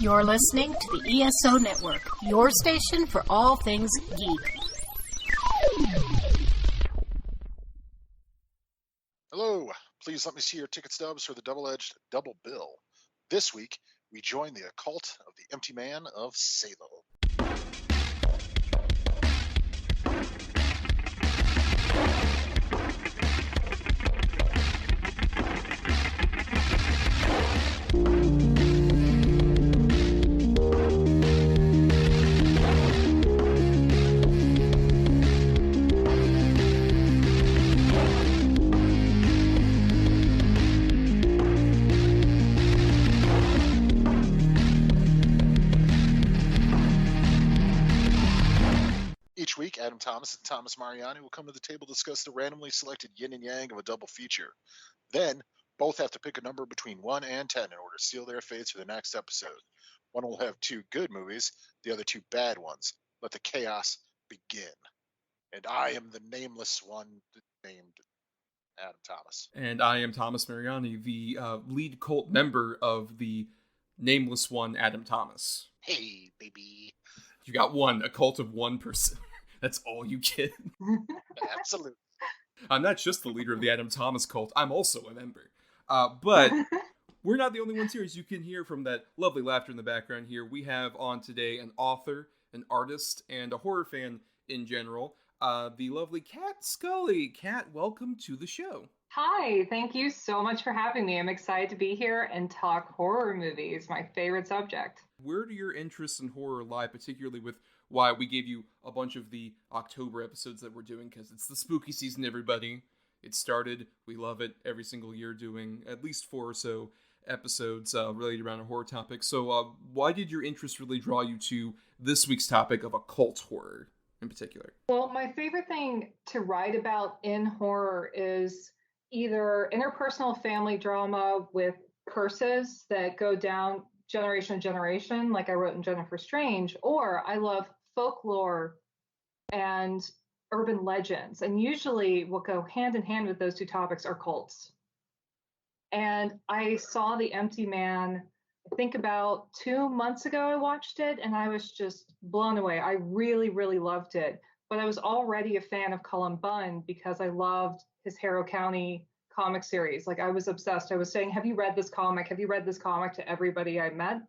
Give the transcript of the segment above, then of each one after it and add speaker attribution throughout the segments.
Speaker 1: You're listening to the ESO Network, your station for all things geek.
Speaker 2: Hello, please let me see your ticket stubs for the double-edged double bill. This week, we join the Occult of the Empty Man of Salem. Each week, Adam Thomas and Thomas Mariani will come to the table to discuss the randomly selected yin and yang of a double feature. Then, both have to pick a number between 1 and 10 in order to seal their fates for the next episode. One will have 2 good movies, the other 2 bad ones. Let the chaos begin. And I am the nameless one named Adam Thomas.
Speaker 3: And I am Thomas Mariani, the lead cult member of the nameless one, Adam Thomas.
Speaker 2: Hey, baby.
Speaker 3: You got a cult of one person. That's all you get.
Speaker 2: Absolutely.
Speaker 3: I'm not just the leader of the Adam Thomas cult, I'm also a member. But we're not the only ones here. As you can hear from that lovely laughter in the background here, we have on today an author, an artist, and a horror fan in general, the lovely Cat Scully. Cat, welcome to the show.
Speaker 4: Hi, thank you so much for having me. I'm excited to be here and talk horror movies, my favorite subject.
Speaker 3: Where do your interests in horror lie, particularly with why we gave you a bunch of the October episodes that we're doing, because it's the spooky season, everybody. It started, we love it, every single year doing at least 4 or so episodes related around a horror topic. So why did your interest really draw you to this week's topic of occult horror in particular?
Speaker 4: Well, my favorite thing to write about in horror is either interpersonal family drama with curses that go down generation to generation, like I wrote in Jennifer Strange, or I love folklore and urban legends. And usually what go hand in hand with those 2 topics are cults. And I saw The Empty Man, I think about 2 months ago I watched it, and I was just blown away. I really, really loved it. But I was already a fan of Cullen Bunn because I loved his Harrow County comic series. Like, I was obsessed. I was saying, have you read this comic? Have you read this comic to everybody I met?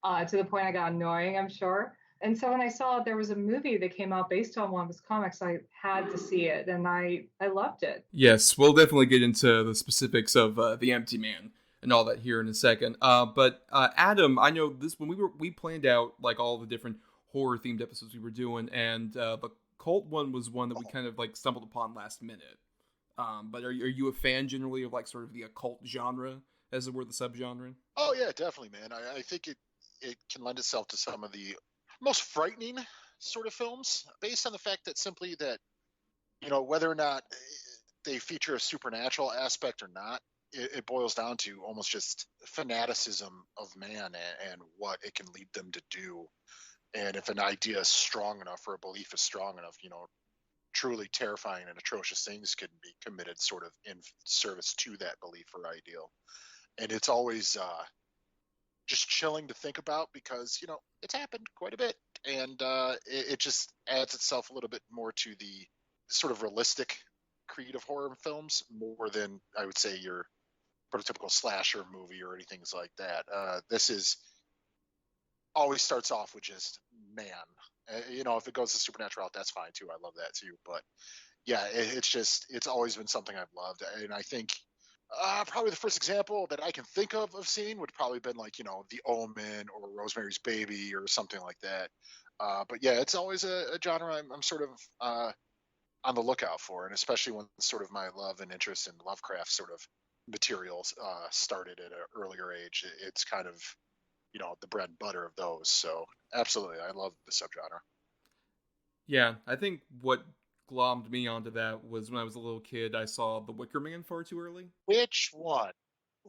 Speaker 4: To the point I got annoying, I'm sure. And so when I saw there was a movie that came out based on one of his comics, I had to see it, and I loved it.
Speaker 3: Yes, we'll definitely get into the specifics of The Empty Man and all that here in a second. But Adam, I know this when we planned out like all the different horror themed episodes we were doing, and the cult one was one that we kind of like stumbled upon last minute. But are you a fan generally of like sort of the occult genre, as it were, the subgenre?
Speaker 2: Oh yeah, definitely, man. I think it can lend itself to some of the most frightening sort of films, based on the fact that simply that, you know, whether or not they feature a supernatural aspect or not, it boils down to almost just fanaticism of man and what it can lead them to do. And if an idea is strong enough or a belief is strong enough, you know, truly terrifying and atrocious things can be committed sort of in service to that belief or ideal. And it's always just chilling to think about because, you know, it's happened quite a bit. And it just adds itself a little bit more to the sort of realistic creed of horror films, more than I would say your prototypical slasher movie or anything like that. This is always starts off with just man. You know, if it goes the supernatural route, that's fine too. I love that too. But yeah, it's always been something I've loved. And I think probably the first example that I can think of seeing would probably been like, you know, The Omen or Rosemary's Baby or something like that. But yeah, it's always a genre I'm sort of on the lookout for. And especially when sort of my love and interest in Lovecraft sort of materials started at an earlier age. It's kind of, you know, the bread and butter of those. So absolutely, I love the subgenre.
Speaker 3: Yeah, I think what glommed me onto that was when I was a little kid, I saw The Wicker Man far too early.
Speaker 2: Which one?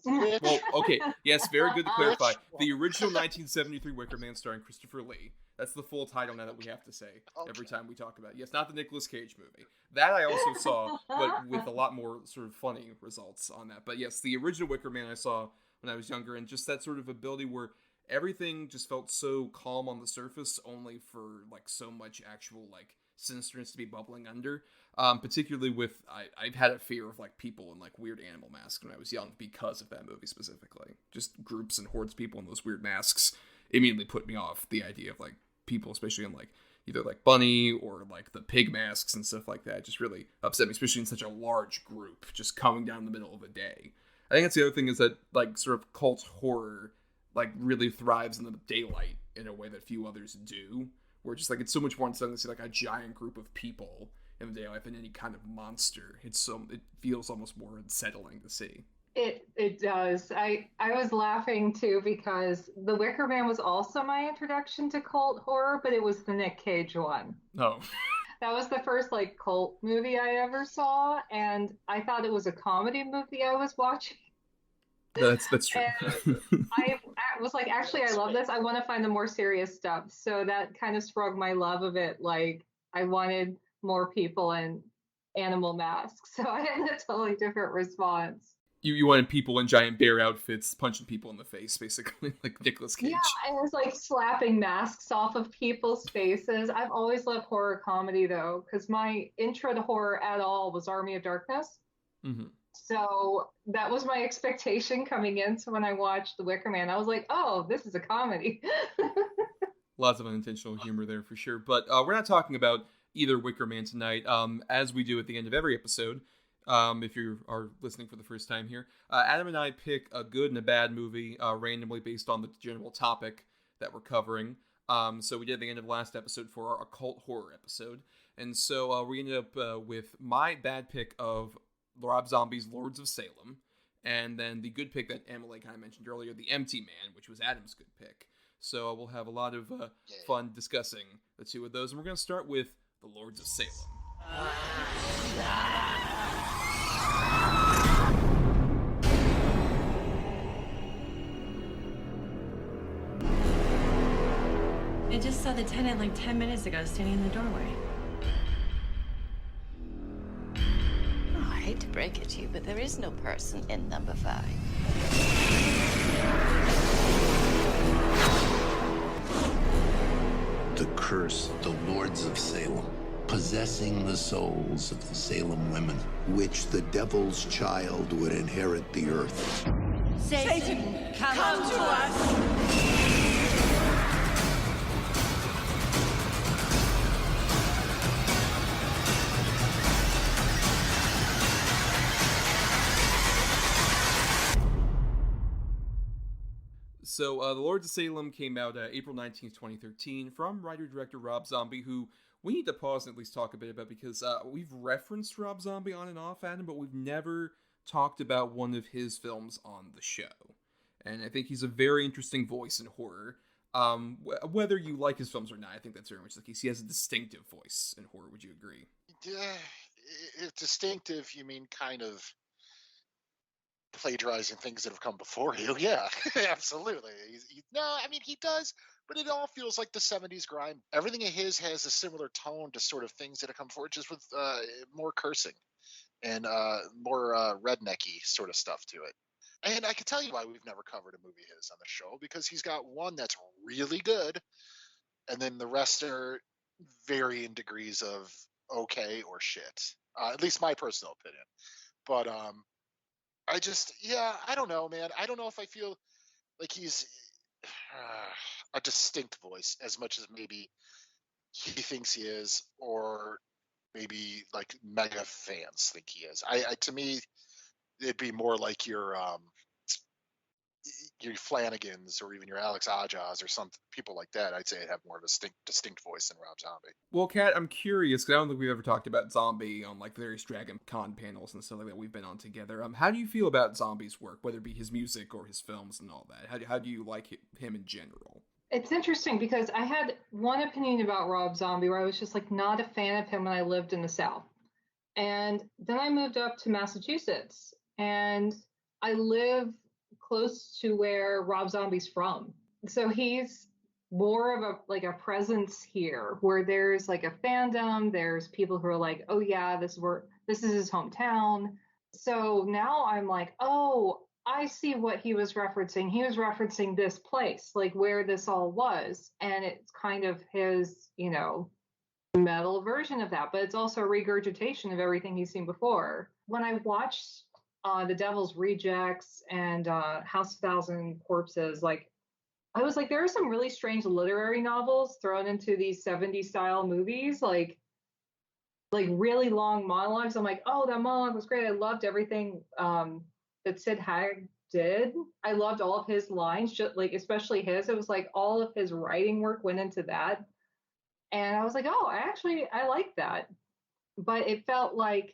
Speaker 3: Well, okay, yes, very good to clarify. The original 1973 Wicker Man starring Christopher Lee. That's the full title now that we have to say every time we talk about it. Yes, not the Nicolas Cage movie. That I also saw, but with a lot more sort of funny results on that. But yes, the original Wicker Man I saw when I was younger, and just that sort of ability where everything just felt so calm on the surface, only for like so much actual like sinisterness to be bubbling under. Particularly with I've had a fear of like people in like weird animal masks when I was young because of that movie specifically. Just groups and hordes of people in those weird masks immediately put me off the idea of like people, especially in like either like bunny or like the pig masks and stuff like that. Just really upset me, especially in such a large group just coming down the middle of a day. I think that's the other thing, is that like sort of cult horror like really thrives in the daylight in a way that few others do. Where just like it's so much more unsettling to see like a giant group of people in the daylight than any kind of monster. It feels almost more unsettling to see.
Speaker 4: It does. I was laughing too because The Wicker Man was also my introduction to cult horror, but it was the Nick Cage one.
Speaker 3: Oh.
Speaker 4: That was the first like cult movie I ever saw, and I thought it was a comedy movie I was watching.
Speaker 3: That's true.
Speaker 4: I was like, actually, I love this. I want to find the more serious stuff. So that kind of sprung my love of it. Like, I wanted more people in animal masks. So I had a totally different response.
Speaker 3: You wanted people in giant bear outfits punching people in the face, basically, like Nicolas Cage.
Speaker 4: Yeah, I was like slapping masks off of people's faces. I've always loved horror comedy, though, because my intro to horror at all was Army of Darkness.
Speaker 3: Mm-hmm.
Speaker 4: So that was my expectation coming in. So when I watched The Wicker Man, I was like, oh, this is a comedy.
Speaker 3: Lots of unintentional humor there for sure. But we're not talking about either Wicker Man tonight. As we do at the end of every episode, if you are listening for the first time here, Adam and I pick a good and a bad movie randomly based on the general topic that we're covering. So we did at the end of last episode for our occult horror episode. And so we ended up with my bad pick of Rob Zombie's Lords of Salem, and then the good pick that Emily kind of mentioned earlier, The Empty Man, which was Adam's good pick. So we'll have a lot of fun discussing the two of those, and we're going to start with The Lords of Salem.
Speaker 5: I just saw the tenant like 10 minutes ago standing in the doorway.
Speaker 6: I hate to break it to you, but there is no person in number 5.
Speaker 7: The curse, the Lords of Salem, possessing the souls of the Salem women, which the devil's child would inherit the earth.
Speaker 5: Satan, come to us!
Speaker 3: So, The Lords of Salem came out April 19th, 2013, from writer-director Rob Zombie, who we need to pause and at least talk a bit about, because we've referenced Rob Zombie on and off, Adam, but we've never talked about one of his films on the show. And I think he's a very interesting voice in horror. Whether you like his films or not, I think that's very much the case. He has a distinctive voice in horror, would you agree?
Speaker 2: Yeah, distinctive, you mean kind of plagiarizing things that have come before you? Yeah, absolutely. He does, but it all feels like the 70s grime. Everything of his has a similar tone to sort of things that have come forward, just with more cursing and more rednecky sort of stuff to it. And I can tell you why we've never covered a movie of his on the show, because he's got one that's really good, and then the rest are varying degrees of okay or shit. At least my personal opinion. But I don't know, man. I don't know if I feel like he's a distinct voice as much as maybe he thinks he is, or maybe like mega fans think he is. To me, it'd be more like your Flanagans or even your Alex Ajas or some people like that. I'd say it'd have more of a distinct voice than Rob Zombie.
Speaker 3: Well, Kat, I'm curious, because I don't think we've ever talked about Zombie on like various Dragon Con panels and stuff like that we've been on together. How do you feel about Zombie's work, whether it be his music or his films and all that? How do you like him in general?
Speaker 4: It's interesting because I had one opinion about Rob Zombie where I was just like not a fan of him when I lived in the South. And then I moved up to Massachusetts, and I live close to where Rob Zombie's from. So he's more of a presence here, where there's like a fandom, there's people who are like, oh yeah, this is his hometown. So now I'm like, oh, I see what he was referencing. He was referencing this place, like where this all was. And it's kind of his, metal version of that, but it's also a regurgitation of everything he's seen before. When I watched The Devil's Rejects and House of Thousand Corpses, like, I was like, there are some really strange literary novels thrown into these 70s style movies, like really long monologues. I'm like, oh, that monologue was great. I loved everything that Sid Haig did. I loved all of his lines, just like especially his. It was like all of his writing work went into that, and I was like, oh, I like that. But it felt like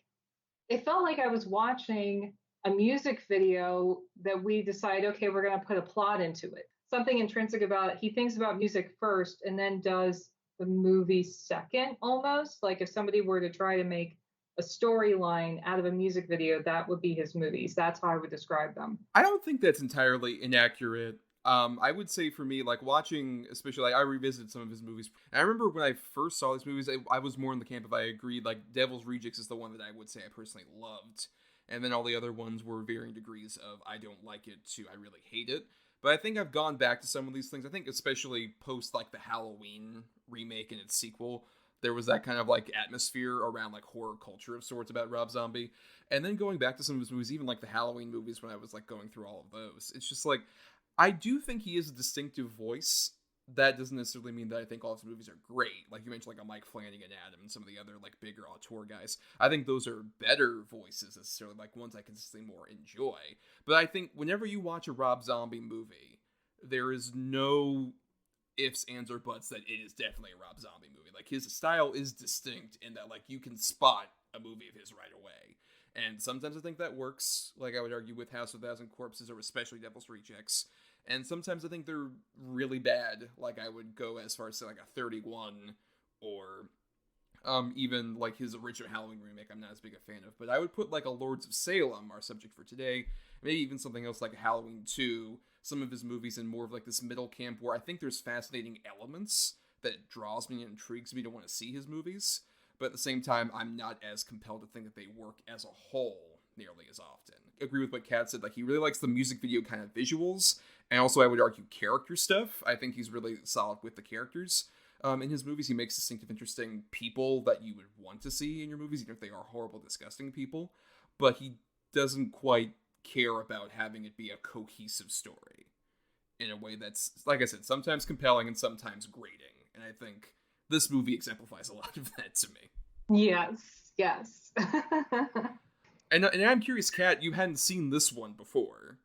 Speaker 4: I was watching a music video that we decide, okay, we're going to put a plot into it. Something intrinsic about it. He thinks about music first and then does the movie second, almost. Like if somebody were to try to make a storyline out of a music video, that would be his movies. That's how I would describe them.
Speaker 3: I don't think that's entirely inaccurate. I would say for me, like watching, especially like I revisited some of his movies. And I remember when I first saw these movies, I was more in the camp of I agreed. Like Devil's Rejects is the one that I would say I personally loved, and then all the other ones were varying degrees of I don't like it to I really hate it. But I think I've gone back to some of these things. I think especially post like the Halloween remake and its sequel, there was that kind of like atmosphere around like horror culture of sorts about Rob Zombie. And then going back to some of his movies, even like the Halloween movies when I was like going through all of those, it's just like I do think he is a distinctive voice. That doesn't necessarily mean that I think all of his movies are great. Like you mentioned, like a Mike Flanagan, Adam, and some of the other like bigger auteur guys. I think those are better voices necessarily, like ones I consistently more enjoy. But I think whenever you watch a Rob Zombie movie, there is no ifs, ands, or buts that it is definitely a Rob Zombie movie. Like his style is distinct in that like you can spot a movie of his right away. And sometimes I think that works, like I would argue with House of a Thousand Corpses or especially Devil's Rejects. And sometimes I think they're really bad, like I would go as far as say like a 31 or even like his original Halloween remake I'm not as big a fan of. But I would put like a Lords of Salem, our subject for today, maybe even something else like Halloween 2, some of his movies in more of like this middle camp where I think there's fascinating elements that draws me and intrigues me to want to see his movies. But at the same time, I'm not as compelled to think that they work as a whole nearly as often. Agree with what Kat said, like he really likes the music video kind of visuals, and also I would argue character stuff. I think he's really solid with the characters. In his movies, he makes distinctive, interesting people that you would want to see in your movies, even if they are horrible, disgusting people. But he doesn't quite care about having it be a cohesive story in a way that's, like I said, sometimes compelling and sometimes grating. And I think this movie exemplifies a lot of that to me.
Speaker 4: Yes.
Speaker 3: And I'm curious, Kat, you hadn't seen this one before,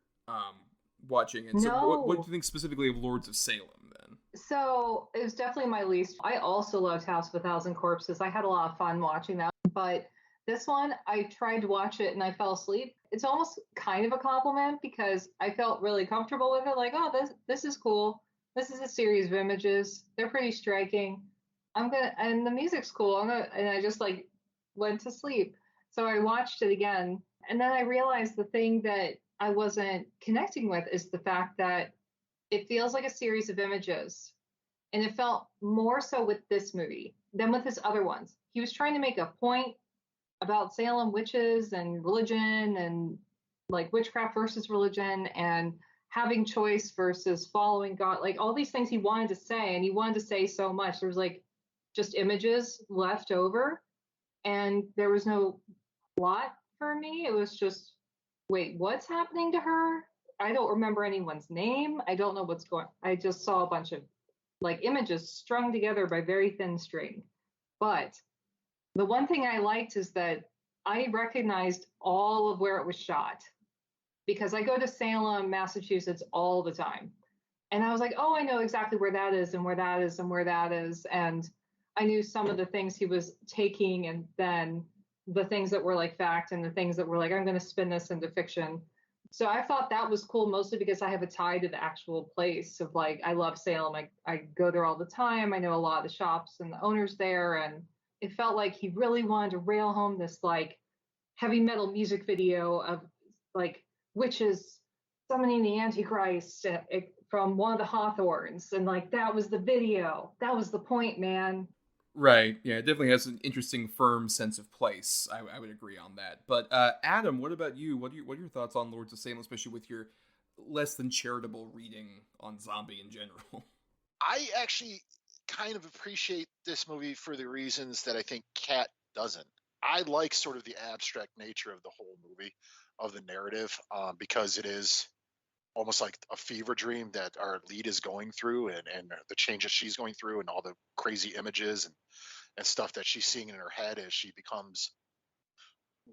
Speaker 3: watching it. So
Speaker 4: No.
Speaker 3: what do you think specifically of Lords of Salem, then?
Speaker 4: So it was definitely my least. I also loved House of a Thousand Corpses. I had a lot of fun watching that. But this one, I tried to watch it and I fell asleep. It's almost kind of a compliment because I felt really comfortable with it. Like, oh, this is cool. This is a series of images. They're pretty striking. And the music's cool. And I just like went to sleep. So I watched it again. And then I realized the thing that I wasn't connecting with is the fact that it feels like a series of images. And it felt more so with this movie than with his other ones. He was trying to make a point about Salem witches and religion and like witchcraft versus religion and having choice versus following God, like all these things he wanted to say. And he wanted to say so much. There was like just images left over and there was no plot for me. It was just, wait, what's happening to her? I don't remember anyone's name. I don't know what's going. I just saw a bunch of like images strung together by very thin string. But the one thing I liked is that I recognized all of where it was shot because I go to Salem, Massachusetts all the time. And I was like, oh, I know exactly where that is and where that is and where that is. And I knew some of the things he was taking and then the things that were like fact and the things that were like, I'm going to spin this into fiction. So I thought that was cool, mostly because I have a tie to the actual place of like, I love Salem. I go there all the time. I know a lot of the shops and the owners there. And it felt like he really wanted to rail home this like heavy metal music video of like witches summoning the Antichrist from one of the Hawthorns. And like, that was the video. That was the point, man.
Speaker 3: Right. Yeah, it definitely has an interesting, firm sense of place. I would agree on that. But Adam, what about you? What are your thoughts on Lords of Salem, especially with your less than charitable reading on zombie in general?
Speaker 2: I actually kind of appreciate this movie for the reasons that I think Cat doesn't. I like sort of the abstract nature of the whole movie, of the narrative, because it is almost like a fever dream that our lead is going through, and the changes she's going through, and all the crazy images and stuff that she's seeing in her head as she becomes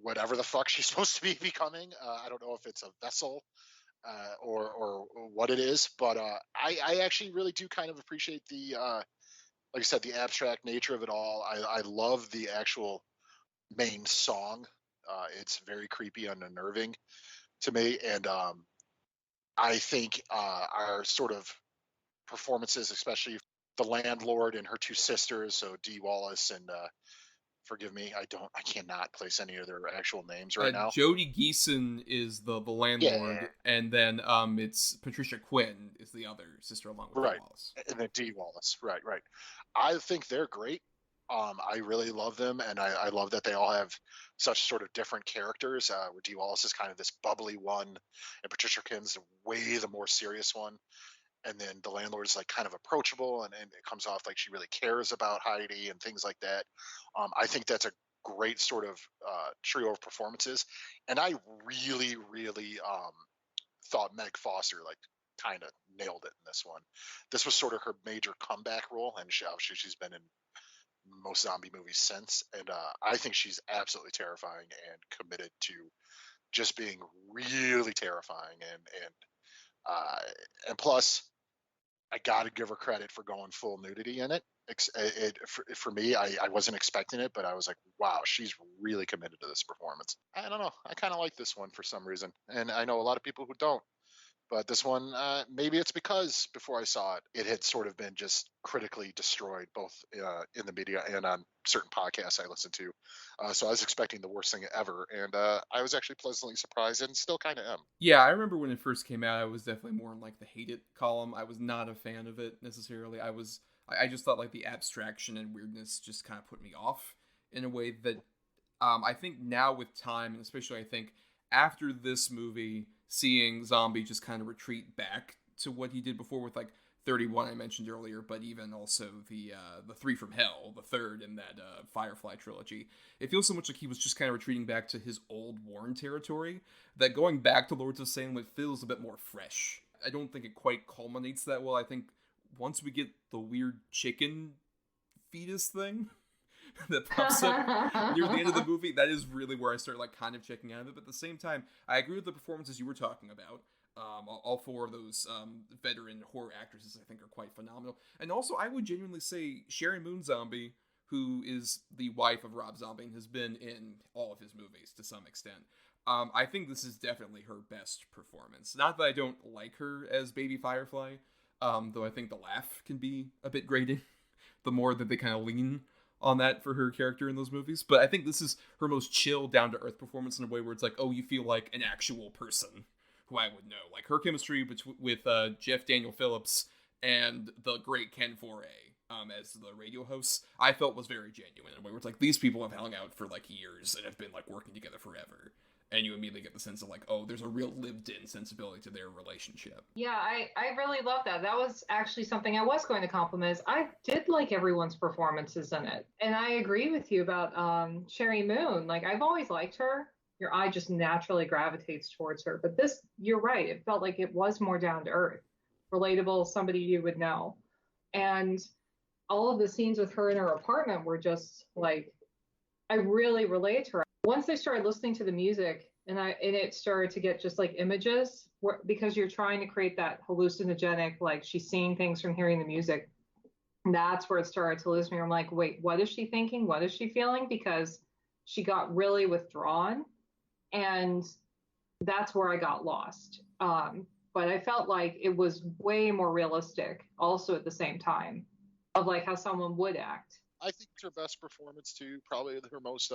Speaker 2: whatever the fuck she's supposed to be becoming. I don't know if it's a vessel or what it is, but I actually really do kind of appreciate the like I said, the abstract nature of it all. I love the actual main song. It's very creepy and unnerving to me, and I think our sort of performances, especially the landlord and her two sisters, so Dee Wallace and forgive me, I cannot place any of their actual names right now.
Speaker 3: Jodie Geeson is the
Speaker 2: Yeah,
Speaker 3: landlord, and then it's Patricia Quinn is the other sister along with
Speaker 2: right,
Speaker 3: Wallace.
Speaker 2: and then Dee Wallace, right. I think they're great. I really love them, and I love that they all have such sort of different characters. Where Dee Wallace is kind of this bubbly one, and Patricia Quinn's way the more serious one, and then the landlord is like kind of approachable, and it comes off like she really cares about Heidi and things like that. I think that's a great sort of trio of performances, and I really thought Meg Foster like kind of nailed it in this one. This was sort of her major comeback role, and obviously she's been in most zombie movies since, and I think she's absolutely terrifying and committed to just being really terrifying, and plus I got to give her credit for going full nudity in it. For me, I wasn't expecting it, but I was like, wow, she's really committed to this performance. I don't know. I kind of like this one for some reason. And I know a lot of people who don't. But this one, maybe it's because before I saw it, it had sort of been just critically destroyed, both in the media and on certain podcasts I listened to. So I was expecting the worst thing ever, and I was actually pleasantly surprised, and still kind of am.
Speaker 3: Yeah, I remember when it first came out, I was definitely more in like the hate it column. I was not a fan of it necessarily. I just thought like the abstraction and weirdness just kind of put me off in a way that I think now with time, and especially I think after this movie, seeing Zombie just kind of retreat back to what he did before with like 31 I mentioned earlier, but even also the Three from Hell, the third in that Firefly trilogy. It feels so much like he was just kind of retreating back to his old worn territory that going back to Lords of Salem, it feels a bit more fresh. I don't think it quite culminates that well. I think once we get the weird chicken fetus thing that pops up near the end of the movie, that is really where I start like kind of checking out of it. But at the same time, I agree with the performances you were talking about. All four of those veteran horror actresses I think are quite phenomenal. And also I would genuinely say Sherry Moon Zombie, who is the wife of Rob Zombie and has been in all of his movies to some extent. I think this is definitely her best performance. Not that I don't like her as Baby Firefly, though I think the laugh can be a bit grating the more that they kind of lean on that for her character in those movies. But I think this is her most chill, down-to-earth performance in a way where it's like, oh, you feel like an actual person who I would know. Like, her chemistry with Jeff Daniel Phillips and the great Ken Foray as the radio host, I felt was very genuine in a way where it's like, these people have hung out for, like, years and have been, like, working together forever. And you immediately get the sense of, like, oh, there's a real lived-in sensibility to their relationship.
Speaker 4: Yeah, I really love that. That was actually something I was going to compliment. Is I did like everyone's performances in it. And I agree with you about Sherry Moon. Like, I've always liked her. Your eye just naturally gravitates towards her. But this, you're right. It felt like it was more down to earth, relatable, somebody you would know. And all of the scenes with her in her apartment were just like, I really relate to her. Once I started listening to the music and it started to get just like images, because you're trying to create that hallucinogenic, like she's seeing things from hearing the music. That's where it started to lose me. I'm like, wait, what is she thinking? What is she feeling? Because she got really withdrawn, and that's where I got lost. But I felt like it was way more realistic also at the same time of like how someone would act.
Speaker 2: I think it's her best performance too, probably her most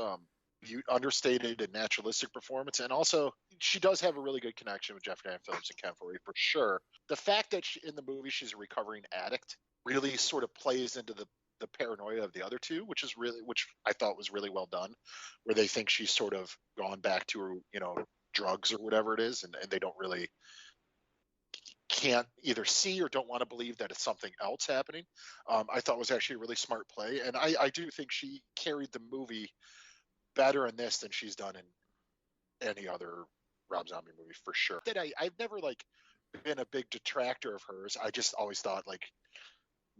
Speaker 2: understated and naturalistic performance. And also, she does have a really good connection with Jeff Daniel Phillips and Ken Foree for sure. The fact that in the movie she's a recovering addict really sort of plays into the the paranoia of the other two, which I thought was really well done, where they think she's sort of gone back to her, drugs or whatever it is, and they don't really can't either see or don't want to believe that it's something else happening. I thought was actually a really smart play, and I do think she carried the movie better in this than she's done in any other Rob Zombie movie for sure. That I've never been a big detractor of hers. I just always thought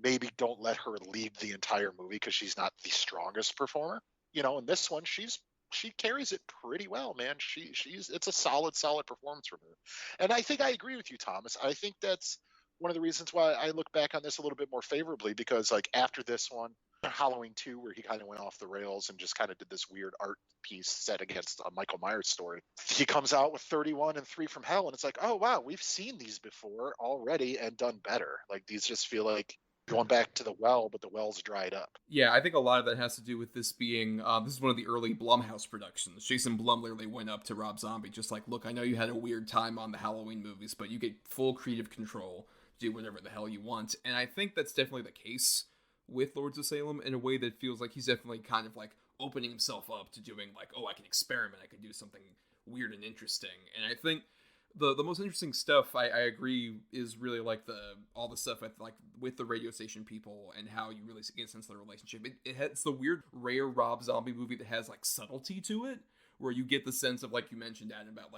Speaker 2: maybe don't let her lead the entire movie because she's not the strongest performer. In this one, she carries it pretty well, man. It's a solid performance from her. And I think I agree with you, Thomas. I think that's one of the reasons why I look back on this a little bit more favorably, because after this one, Halloween 2, where he kind of went off the rails and just kind of did this weird art piece set against a Michael Myers story, he comes out with 31 and 3 from Hell, and it's like, oh wow, we've seen these before already and done better. These just feel like going back to the well, but the well's dried up.
Speaker 3: Yeah, I think a lot of that has to do with this being, this is one of the early Blumhouse productions. Jason Blum literally went up to Rob Zombie, just look, I know you had a weird time on the Halloween movies, but you get full creative control, do whatever the hell you want. And I think that's definitely the case with Lords of Salem, in a way that feels like he's definitely kind of opening himself up to doing oh, I can experiment, I can do something weird and interesting. And I think the most interesting stuff, I agree, is really all the stuff with the radio station people and how you really get a sense of the relationship. It's the weird, rare Rob Zombie movie that has subtlety to it, where you get the sense of, you mentioned, Adam, about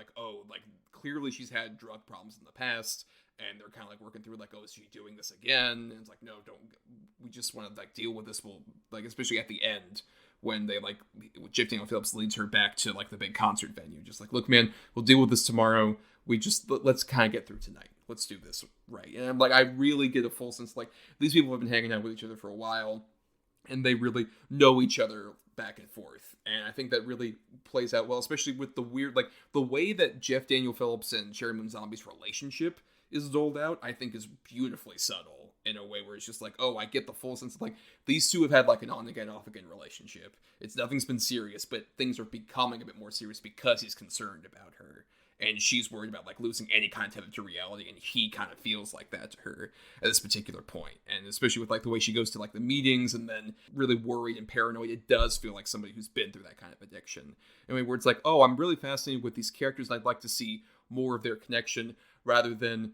Speaker 3: clearly she's had drug problems in the past, and they're kind of working through oh, is she doing this again? And it's no, don't, we just want to deal with this. We'll especially at the end, when they Jeff Daniel Phillips leads her back to the big concert venue, just look, man, we'll deal with this tomorrow. We just, let's kind of get through tonight. Let's do this right. And I'm I really get a full sense, these people have been hanging out with each other for a while, and they really know each other back and forth. And I think that really plays out well, especially with the weird, the way that Jeff Daniel Phillips and Sherry Moon Zombie's relationship is doled out, I think is beautifully subtle, in a way where it's just oh, I get the full sense of these two have had an on again, off again relationship. Nothing's been serious, but things are becoming a bit more serious because he's concerned about her. And she's worried about losing any kind of tether to reality, and he kind of feels like that to her at this particular point. And especially with the way she goes to the meetings, and then really worried and paranoid, it does feel like somebody who's been through that kind of addiction. Anyway, where it's oh, I'm really fascinated with these characters, and I'd like to see more of their connection, rather than,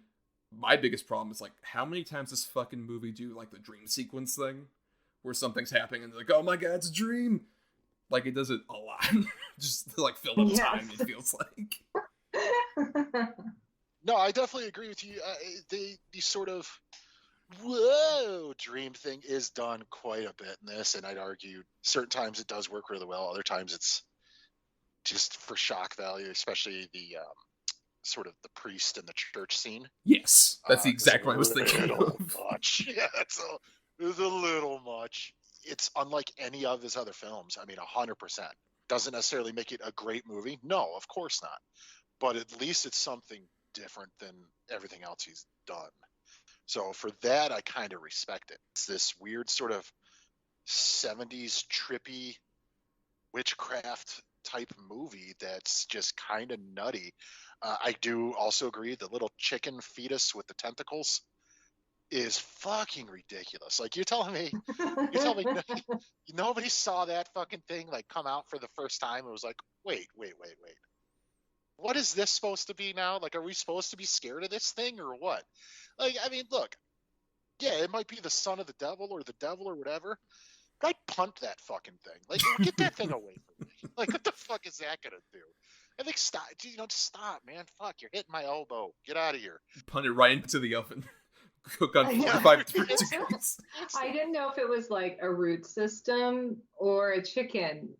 Speaker 3: my biggest problem is how many times does fucking movie do the dream sequence thing, where something's happening and they're oh my god, it's a dream. It does it a lot. Just to fill up time, it feels like.
Speaker 2: No, I definitely agree with you. The sort of whoa dream thing is done quite a bit in this, and I'd argue certain times it does work really well. Other times it's just for shock value, especially the sort of the priest and the church scene.
Speaker 3: Yes, that's the exact one I was thinking.
Speaker 2: Much. Yeah, it's a little much. It's unlike any of his other films. I mean, 100%. Doesn't necessarily make it a great movie. No, of course not. But at least it's something different than everything else he's done. So for that, I kind of respect it. It's this weird sort of 70s trippy witchcraft type movie that's just kind of nutty. I do also agree the little chicken fetus with the tentacles is fucking ridiculous. You're telling me nobody saw that fucking thing come out for the first time. It was wait. What is this supposed to be now? Are we supposed to be scared of this thing or what? I mean, look, yeah, it might be the son of the devil or whatever. But I'd punt that fucking thing. Get that thing away from me. What the fuck is that gonna do? I think stop. Just stop, man. Fuck, you're hitting my elbow. Get out of here.
Speaker 3: Punt it right into the oven. Cook on 45 degrees.
Speaker 4: I didn't know if it was a root system or a chicken.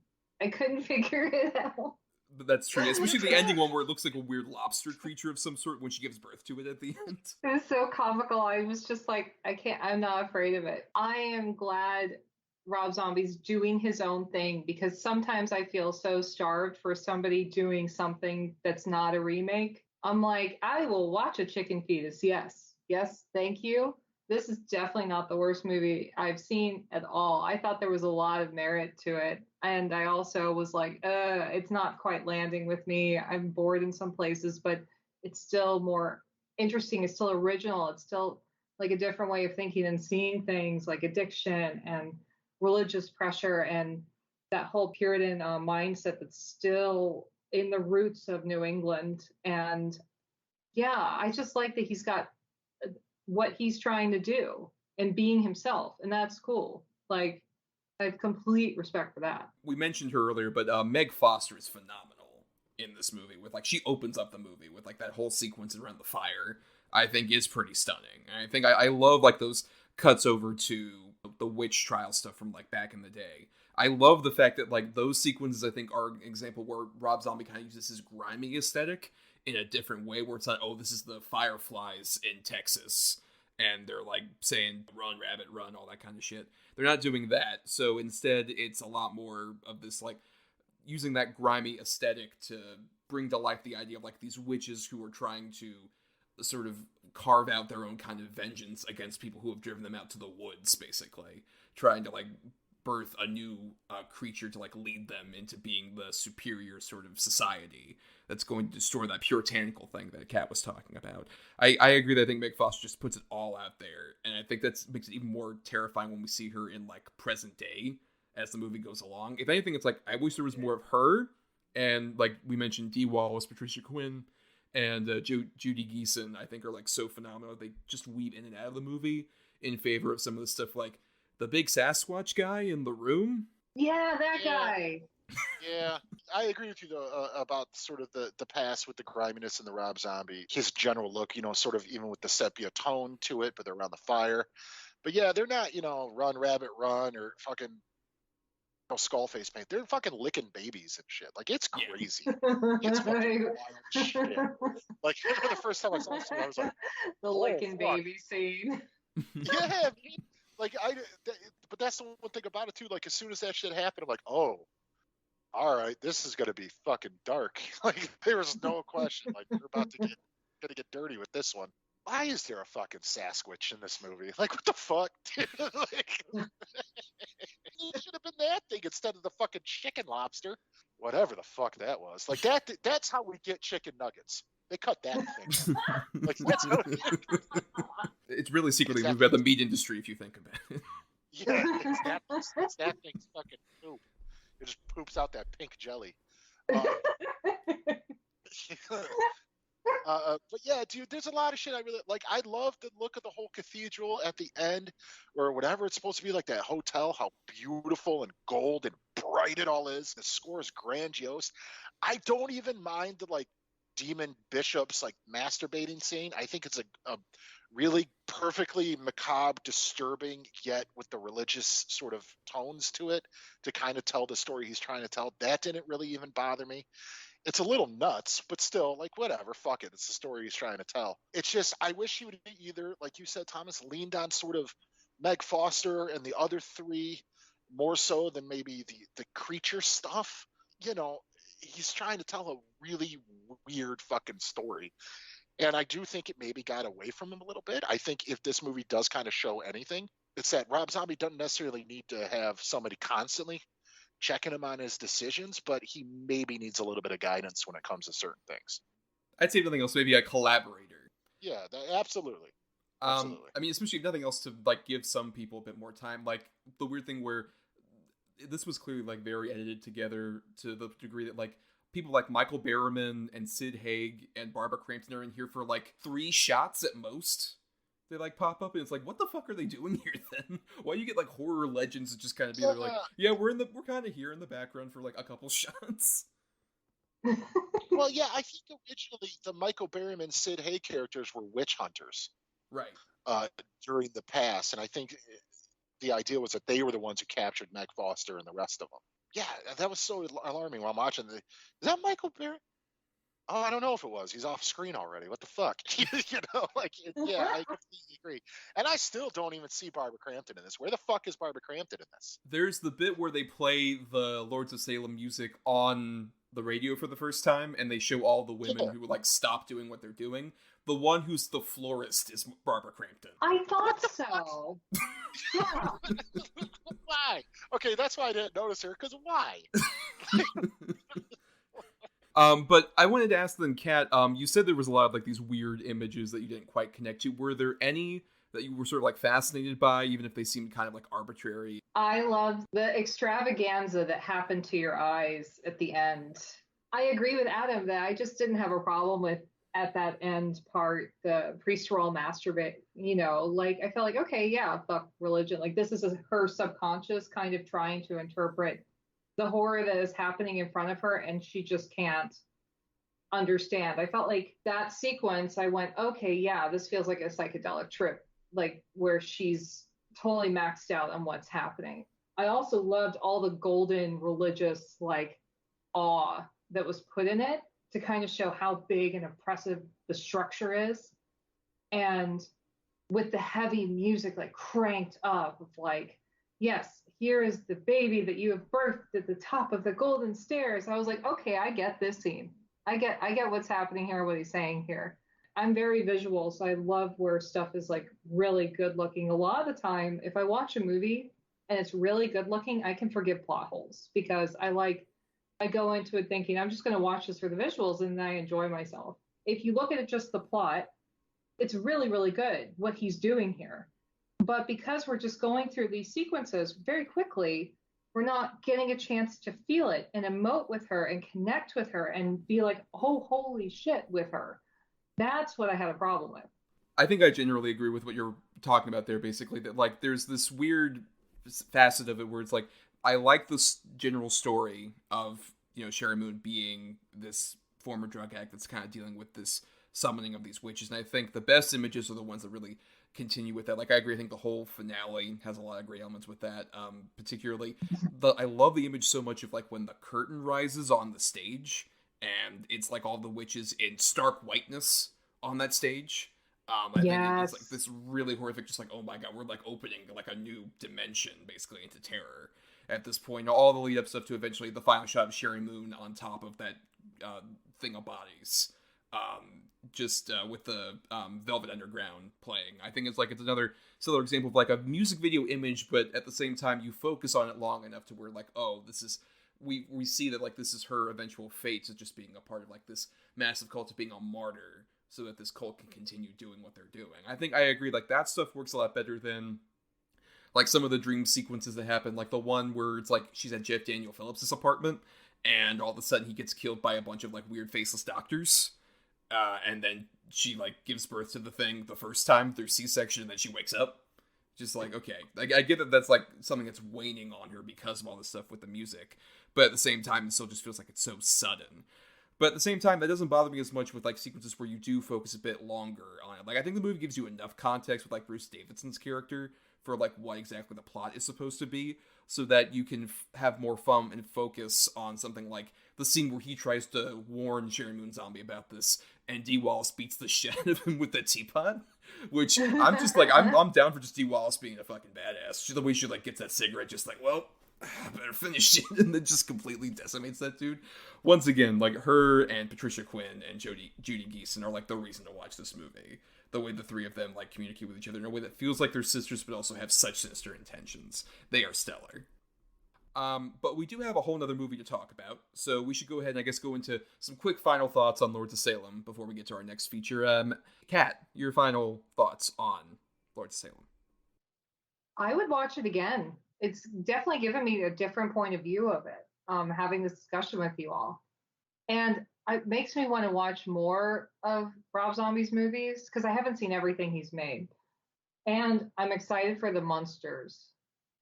Speaker 4: I couldn't figure it out.
Speaker 3: But that's true, especially the ending one where it looks like a weird lobster creature of some sort when she gives birth to it at the end.
Speaker 4: It was so comical. I was just I'm not afraid of it. I am glad Rob Zombie's doing his own thing, because sometimes I feel so starved for somebody doing something that's not a remake. I'm I will watch a chicken fetus. Yes, thank you. This is definitely not the worst movie I've seen at all. I thought there was a lot of merit to it. And I also was it's not quite landing with me. I'm bored in some places, but it's still more interesting. It's still original. It's still like a different way of thinking and seeing things, like addiction and religious pressure and that whole Puritan mindset that's still in the roots of New England. And yeah, I just like that he's got what he's trying to do and being himself, and that's cool. Like, I have complete respect for that.
Speaker 3: We mentioned her earlier, but Meg Foster is phenomenal in this movie. With like, she opens up the movie with like that whole sequence around the fire. I think is pretty stunning. And I think I love like those cuts over to the witch trial stuff from like back in the day. I love the fact that like those sequences I think are an example where Rob Zombie kind of uses his grimy aesthetic in a different way, where it's not, oh, this is the Fireflies in Texas and they're like saying run rabbit run, all that kind of shit. They're not doing that. So instead it's a lot more of this like using that grimy aesthetic to bring to life the idea of like these witches who are trying to sort of carve out their own kind of vengeance against people who have driven them out to the woods, basically trying to like birth a new creature to like lead them into being the superior sort of society that's going to destroy that puritanical thing that Kat was talking about. I agree that I think Meg Foster just puts it all out there, and I think that makes it even more terrifying when we see her in like present day as the movie goes along. If anything, it's like I wish there was more of her, and like we mentioned, Dee Wallace, Patricia Quinn, and Judy Geeson, I think are like so phenomenal. They just weave in and out of the movie in favor of some of the stuff like the big Sasquatch guy in the room.
Speaker 4: Yeah, that guy.
Speaker 2: Yeah, I agree with you though about sort of the past with the griminess and the Rob Zombie, his general look, sort of even with the sepia tone to it, but they're around the fire. But yeah, they're not, run rabbit run or fucking skull face paint. They're fucking licking babies and shit. Like, it's crazy. It's fucking wild shit. Like, for the first time I saw this, I was like,
Speaker 4: the licking baby scene.
Speaker 2: Yeah, like but that's the one thing about it too. Like, as soon as that shit happened, I'm like, oh, all right, this is gonna be fucking dark. Like, there was no question. Like, we're about to get dirty with this one. Why is there a fucking Sasquatch in this movie? Like, what the fuck, dude? Like, it should have been that thing instead of the fucking chicken lobster. Whatever the fuck that was. Like, that's how we get chicken nuggets. They cut that thing. Like, that's how
Speaker 3: it's really secretly moved about the meat industry if you think about it.
Speaker 2: Yeah, it's that thing's fucking poop. It just poops out that pink jelly. But yeah, dude, there's a lot of shit I really like. I love the look of the whole cathedral at the end, or whatever it's supposed to be, like that hotel, how beautiful and gold and bright it all is. The score is grandiose. I don't even mind the like demon bishops like masturbating scene. I think it's a really perfectly macabre, disturbing, yet with the religious sort of tones to it to kind of tell the story he's trying to tell. That didn't really even bother me. It's a little nuts, but still, like, whatever, fuck it. It's the story he's trying to tell. It's just, I wish he would either, like you said, Thomas, leaned on sort of Meg Foster and the other three more so than maybe the creature stuff. He's trying to tell a really weird fucking story. And I do think it maybe got away from him a little bit. I think if this movie does kind of show anything, it's that Rob Zombie doesn't necessarily need to have somebody constantly checking him on his decisions, but he maybe needs a little bit of guidance when it comes to certain things.
Speaker 3: I'd say if nothing else, maybe a collaborator.
Speaker 2: Yeah, absolutely. Absolutely.
Speaker 3: I mean, especially if nothing else, to like give some people a bit more time. Like the weird thing where this was clearly like very edited together to the degree that like people like Michael Berryman and Sid Haig and Barbara Crampton are in here for like 3 shots at most. They like pop up and it's like, what the fuck are they doing here then? Why do you get like horror legends that just kind of be there like, yeah, we're kind of here in the background for like a couple shots.
Speaker 2: Well, yeah, I think originally the Michael Berryman, Sid Haig characters were witch hunters,
Speaker 3: right?
Speaker 2: During the past, and I think the idea was that they were the ones who captured Meg Foster and the rest of them. Yeah, that was so alarming while I'm watching. Is that Michael Berryman? Oh, I don't know if it was. He's off screen already. What the fuck? Yeah, I completely agree. And I still don't even see Barbara Crampton in this. Where the fuck is Barbara Crampton in this?
Speaker 3: There's the bit where they play the Lords of Salem music on the radio for the first time, and they show all the women who like stop doing what they're doing. The one who's the florist is Barbara Crampton.
Speaker 4: I thought so. Yeah.
Speaker 2: Why? Okay, that's why I didn't notice her, because why?
Speaker 3: But I wanted to ask then, Kat, you said there was a lot of like these weird images that you didn't quite connect to. Were there any that you were sort of like fascinated by, even if they seemed kind of like arbitrary?
Speaker 4: I loved the extravaganza that happened to your eyes at the end. I agree with Adam that I just didn't have a problem with at that end part, the priests were all masturbate, like I felt like, okay, yeah, fuck religion. Like this is her subconscious kind of trying to interpret the horror that is happening in front of her, and she just can't understand. I felt like that sequence, I went, okay, yeah, this feels like a psychedelic trip, like where she's totally maxed out on what's happening. I also loved all the golden religious like awe that was put in it to kind of show how big and oppressive the structure is. And with the heavy music like cranked up of like, yes, here is the baby that you have birthed at the top of the golden stairs. I was like, okay, I get this scene. I get what's happening here, what he's saying here. I'm very visual, so I love where stuff is like really good looking. A lot of the time, if I watch a movie and it's really good looking, I can forgive plot holes because I go into it thinking I'm just going to watch this for the visuals and then I enjoy myself. If you look at it just the plot, it's really, really good what he's doing here. But because we're just going through these sequences very quickly, we're not getting a chance to feel it and emote with her and connect with her and be like, oh, holy shit with her. That's what I had a problem with.
Speaker 3: I think I generally agree with what you're talking about there, basically, that like there's this weird facet of it where it's like, I like this general story of, Sherry Moon being this former drug addict that's kind of dealing with this summoning of these witches. And I think the best images are the ones that really continue with that. Like, I agree. I think the whole finale has a lot of great elements with that. Particularly, I love the image so much of like when the curtain rises on the stage and it's like all the witches in stark whiteness on that stage. I think it's like this really horrific, just like, oh my god, we're like opening like a new dimension basically into terror at this point. All the lead up stuff to eventually the final shot of Sherry Moon on top of that thing of bodies. With the Velvet Underground playing. I think it's another similar example of like a music video image, but at the same time you focus on it long enough to where like, oh, this is, we see that like this is her eventual fate to just being a part of like this massive cult, of being a martyr, so that this cult can continue doing what they're doing. I think I agree, like that stuff works a lot better than like some of the dream sequences that happen, like the one where it's like she's at Jeff Daniel Phillips' apartment and all of a sudden he gets killed by a bunch of like weird faceless doctors. And then she like gives birth to the thing the first time through C-section, and then she wakes up. Just like, okay, like I get that that's like something that's waning on her because of all this stuff with the music, but at the same time, it still just feels like it's so sudden. But at the same time, that doesn't bother me as much with like sequences where you do focus a bit longer on it. Like I think the movie gives you enough context with like Bruce Davidson's character for like what exactly the plot is supposed to be, so that you can have more fun and focus on something like the scene where he tries to warn Sherry Moon Zombie about this, and Dee Wallace beats the shit out of him with the teapot. Which I'm just like, I'm down for just Dee Wallace being a fucking badass. The way she like gets that cigarette, just like, well, I better finish it, and then just completely decimates that dude. Once again, like her and Patricia Quinn and Judy Geeson are like the reason to watch this movie. The way the three of them like communicate with each other in a way that feels like they're sisters, but also have such sinister intentions. They are stellar. But we do have a whole nother movie to talk about, so we should go ahead and I guess go into some quick final thoughts on Lords of Salem before we get to our next feature. Kat, your final thoughts on Lords of Salem.
Speaker 4: I would watch it again. It's definitely given me a different point of view of it, having this discussion with you all. And it makes me want to watch more of Rob Zombie's movies because I haven't seen everything he's made. And I'm excited for the monsters,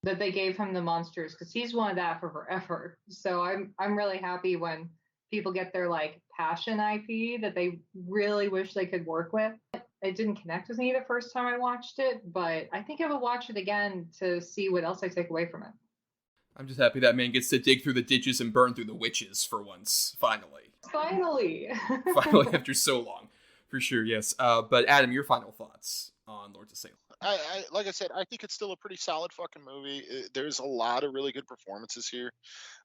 Speaker 4: that they gave him the monsters, because he's wanted that for forever. So I'm really happy when people get their like passion IP that they really wish they could work with. It didn't connect with me the first time I watched it, but I think I will watch it again to see what else I take away from it.
Speaker 3: I'm just happy that man gets to dig through the ditches and burn through the witches for once. Finally.
Speaker 4: Finally,
Speaker 3: after so long. For sure, yes. But Adam, your final thoughts on Lords of Salem.
Speaker 2: I like I said, I think it's still a pretty solid fucking movie. There's a lot of really good performances here.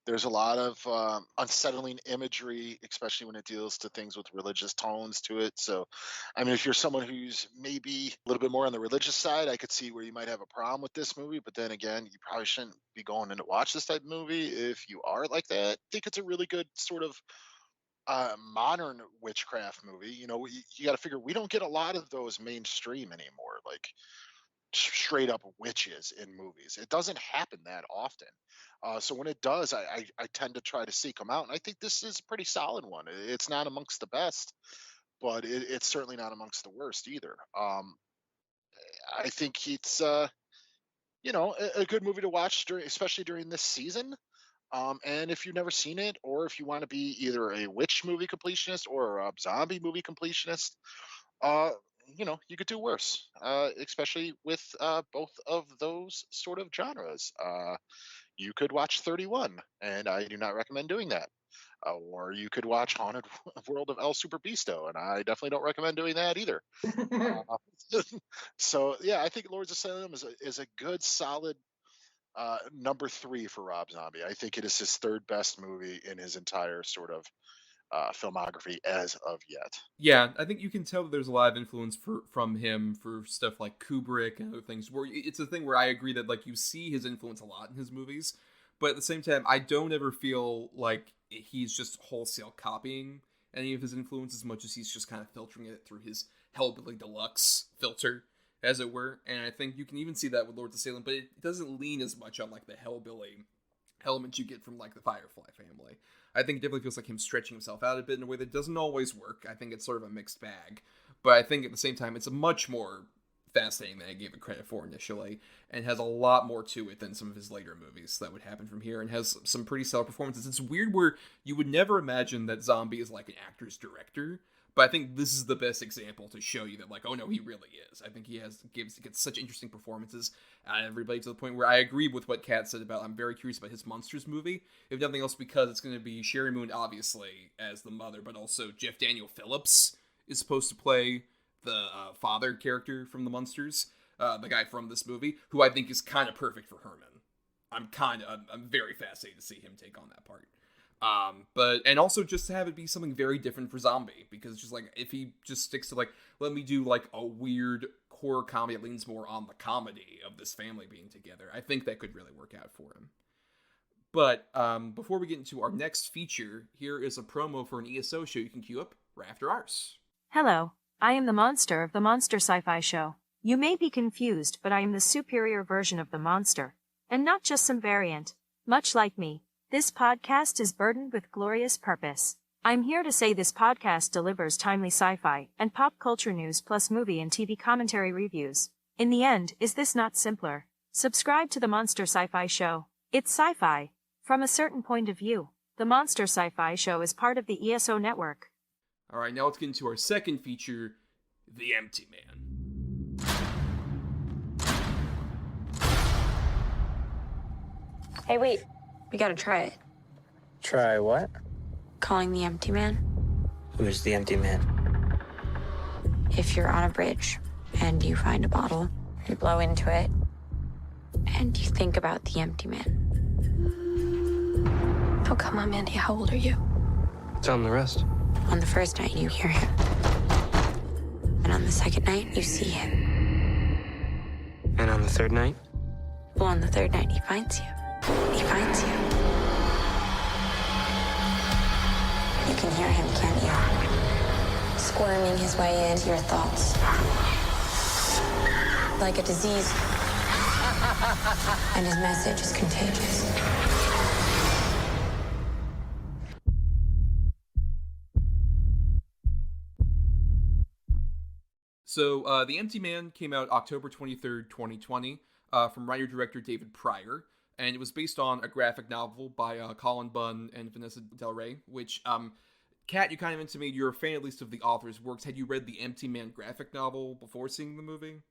Speaker 2: There's a lot of unsettling imagery, especially when it deals to things with religious tones to it. So, I mean, if you're someone who's maybe a little bit more on the religious side, I could see where you might have a problem with this movie. But then again, you probably shouldn't be going in to watch this type of movie if you are like that. I think it's a really good sort of modern witchcraft movie. You know, you got to figure we don't get a lot of those mainstream anymore. Like, straight up witches in movies. It doesn't happen that often. So when it does, I tend to try to seek them out. And I think this is a pretty solid one. It's not amongst the best, but it's certainly not amongst the worst either. I think it's a good movie to watch especially during this season. And if you've never seen it, or if you want to be either a witch movie completionist or a zombie movie completionist, uh, you could do worse, especially with both of those sort of genres. You could watch 31, and I do not recommend doing that. Or you could watch Haunted World of El Super Beasto, and I definitely don't recommend doing that either. So yeah, I think Lords of Salem is a good, solid number 3 for Rob Zombie. I think it is his third best movie in his entire sort of filmography as of yet.
Speaker 3: Yeah, I think you can tell that there's a lot of influence from him for stuff like Kubrick and other things. Where it's a thing where I agree that like you see his influence a lot in his movies, but at the same time, I don't ever feel like he's just wholesale copying any of his influence as much as he's just kind of filtering it through his Hellbilly Deluxe filter, as it were. And I think you can even see that with Lords of Salem, but it doesn't lean as much on like the Hellbilly elements you get from like the Firefly family. I think it definitely feels like him stretching himself out a bit in a way that doesn't always work. I think it's sort of a mixed bag. But I think at the same time, it's a much more fascinating than I gave it credit for initially, and has a lot more to it than some of his later movies that would happen from here, and has some pretty solid performances. It's weird where you would never imagine that Zombie is like an actor's director, but I think this is the best example to show you that, like, oh no, he really is. I think he gets such interesting performances out of everybody, to the point where I agree with what Kat said about, I'm very curious about his Monsters movie, if nothing else because it's going to be Sherry Moon, obviously, as the mother, but also Jeff Daniel Phillips is supposed to play the father character from the Munsters, the guy from this movie, who I think is kind of perfect for Herman. I'm very fascinated to see him take on that part. And also just to have it be something very different for Zombie, because it's just like, if he just sticks to like, let me do like a weird horror comedy that leans more on the comedy of this family being together, I think that could really work out for him. But before we get into our next feature, here is a promo for an ESO show you can queue up right after ours.
Speaker 8: Hello, I am the monster of the Monster Sci-Fi Show. You may be confused, but I am the superior version of the monster, and not just some variant. Much like me, this podcast is burdened with glorious purpose. I'm here to say this podcast delivers timely sci-fi and pop culture news plus movie and TV commentary reviews. In the end, is this not simpler? Subscribe to the Monster Sci-Fi Show. It's sci-fi from a certain point of view. The Monster Sci-Fi Show is part of the ESO network.
Speaker 3: All right, now let's get into our second feature, The Empty Man.
Speaker 9: Hey, wait. We gotta try it.
Speaker 10: Try what?
Speaker 9: Calling the empty man.
Speaker 10: Who's the empty man?
Speaker 9: If you're on a bridge and you find a bottle, you blow into it, and you think about the empty man. Oh, come on, Mandy. How old are you?
Speaker 10: Tell him the rest.
Speaker 9: On the first night, you hear him. And on the second night, you see him.
Speaker 10: And on the third night?
Speaker 9: Well, on the third night, he finds you. He finds you. You can hear him, can't you? Squirming his way into your thoughts. Like a disease. And his message is contagious.
Speaker 3: So, The Empty Man came out October 23rd, 2020, from writer-director David Pryor, and it was based on a graphic novel by Colin Bunn and Vanessa Del Rey, which, Kat, you kind of intimated you're a fan at least of the author's works. Had you read the Empty Man graphic novel before seeing the movie?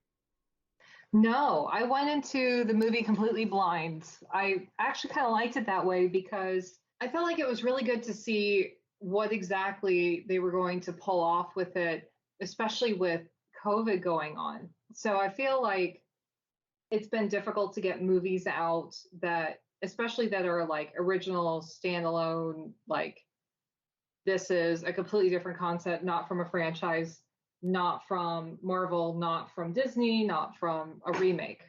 Speaker 4: No, I went into the movie completely blind. I actually kind of liked it that way because I felt like it was really good to see what exactly they were going to pull off with it, especially with COVID going on. So I feel like it's been difficult to get movies out that, especially that are like original, standalone, like this is a completely different concept, not from a franchise, not from Marvel, not from Disney, not from a remake.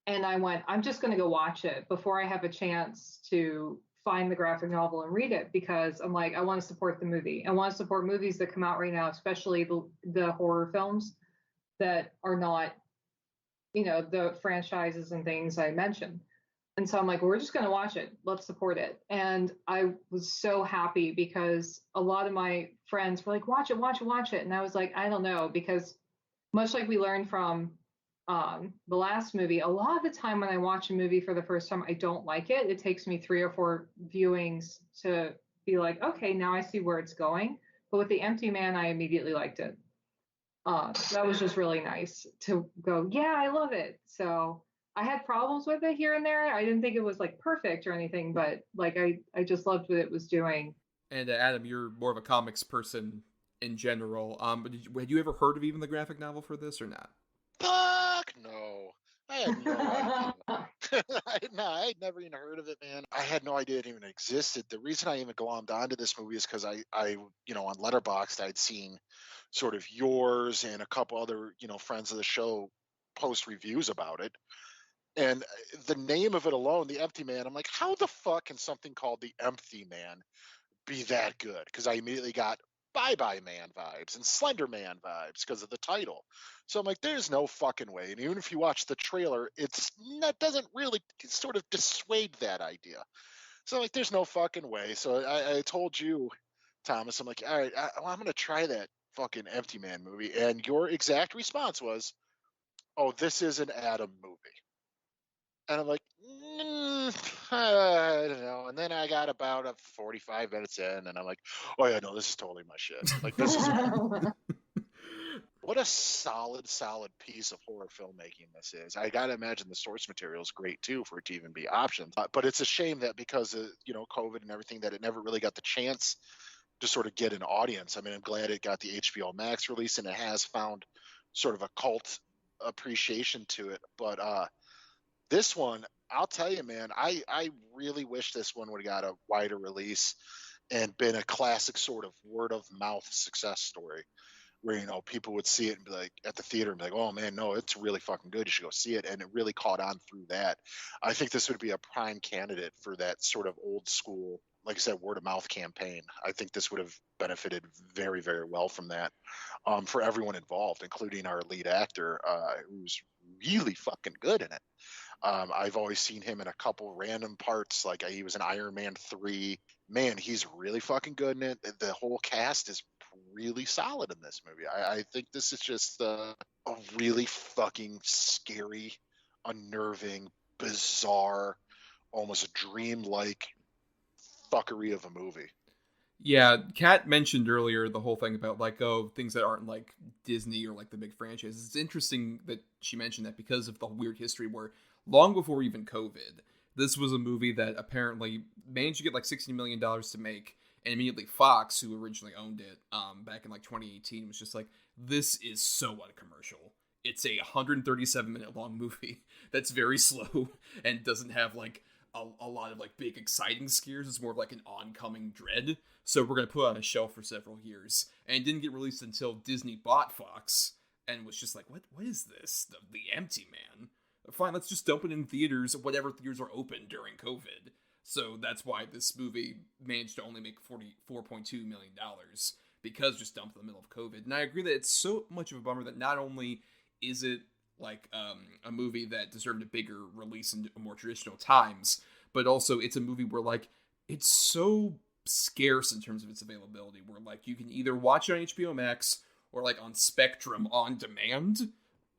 Speaker 4: And I went, I'm just going to go watch it before I have a chance to find the graphic novel and read it, because I'm like, I want to support the movie. I want to support movies that come out right now, especially the horror films that are not, the franchises and things I mentioned. And so I'm like, we're just going to watch it. Let's support it. And I was so happy because a lot of my friends were like, watch it, watch it, watch it. And I was like, I don't know, because much like we learned from the last movie, a lot of the time when I watch a movie for the first time, I don't like it. It takes me 3 or 4 viewings to be like, okay, now I see where it's going. But with The Empty Man, I immediately liked it. That was just really nice to go, yeah, I love it. So I had problems with it here and there. I didn't think it was like perfect or anything, but like I just loved what it was doing.
Speaker 3: And Adam, you're more of a comics person in general. But had you ever heard of even the graphic novel for this or not?
Speaker 2: Fuck no. I had no idea. I had never even heard of it, man. I had no idea it even existed. The reason I even glommed onto this movie is because I on Letterboxd, I'd seen sort of yours and a couple other, friends of the show post reviews about it. And the name of it alone, The Empty Man, I'm like, how the fuck can something called The Empty Man be that good? Because I immediately got Bye Bye Man vibes and Slender Man vibes because of the title. So I'm like, there's no fucking way. And even if you watch the trailer, that doesn't really sort of dissuade that idea. So I'm like, there's no fucking way. So I told you, Thomas, I'm like, all right, I'm going to try that fucking Empty Man movie. And your exact response was, oh, this is an Adam movie. And I'm like, I don't know. And then I got about 45 minutes in, and I'm like, oh yeah, no, this is totally my shit. Like, this is what a solid piece of horror filmmaking this is. I gotta imagine the source material is great too for it to even be options. But it's a shame that because of COVID and everything, that it never really got the chance to sort of get an audience. I mean, I'm glad it got the HBO Max release, and it has found sort of a cult appreciation to it. But this one, I'll tell you, man, I really wish this one would have got a wider release and been a classic sort of word of mouth success story where, people would see it and be like at the theater and be like, oh man, no, it's really fucking good. You should go see it. And it really caught on through that. I think this would be a prime candidate for that sort of old school, like I said, word of mouth campaign. I think this would have benefited very, very well from that for everyone involved, including our lead actor, who's really fucking good in it. I've always seen him in a couple random parts, like he was in Iron Man 3. Man, he's really fucking good in it. The whole cast is really solid in this movie. I think this is just a really fucking scary, unnerving, bizarre, almost dreamlike fuckery of a movie.
Speaker 3: Yeah, Kat mentioned earlier the whole thing about like, oh, things that aren't like Disney or like the big franchises. It's interesting that she mentioned that because of the weird history where long before even COVID, this was a movie that apparently managed to get like $60 million to make, and immediately Fox, who originally owned it back in like 2018, was just like, this is so uncommercial. It's a 137-minute long movie that's very slow and doesn't have like a lot of like big exciting scares. It's more of like an oncoming dread. So we're going to put it on a shelf for several years. And it didn't get released until Disney bought Fox and was just like, what is this? The Empty Man? Fine, let's just dump it in theaters, whatever theaters are open during COVID. So that's why this movie managed to only make $44.2 million, because just dumped in the middle of COVID. And I agree that it's so much of a bummer that not only is it like a movie that deserved a bigger release in more traditional times, but also it's a movie where like it's so scarce in terms of its availability, where like you can either watch it on HBO Max or like on Spectrum on demand,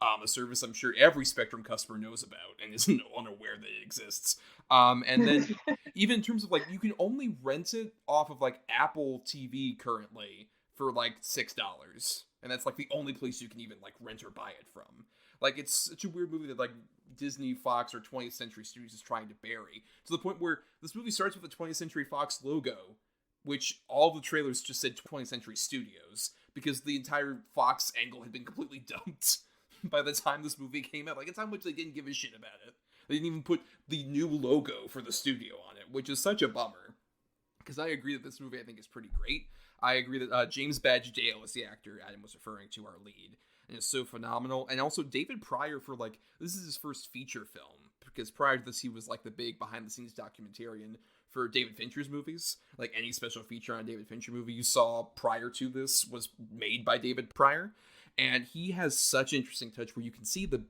Speaker 3: a service I'm sure every Spectrum customer knows about and isn't unaware that it exists. And then even in terms of like, you can only rent it off of like Apple TV currently for like $6. And that's like the only place you can even like rent or buy it from. Like, it's such a weird movie that like Disney, Fox, or 20th Century Studios is trying to bury, to the point where this movie starts with the 20th Century Fox logo, which all the trailers just said 20th Century Studios, because the entire Fox angle had been completely dumped by the time this movie came out. Like, it's how much they didn't give a shit about it. They didn't even put the new logo for the studio on it, which is such a bummer. Because I agree that this movie, I think, is pretty great. I agree that James Badge Dale is the actor Adam was referring to, our lead, and it's so phenomenal. And also David Pryor, for like, this is his first feature film, because prior to this he was like the big behind the scenes documentarian for David Fincher's movies. Like any special feature on a David Fincher movie you saw prior to this was made by David Pryor. And he has such an interesting touch where you can see the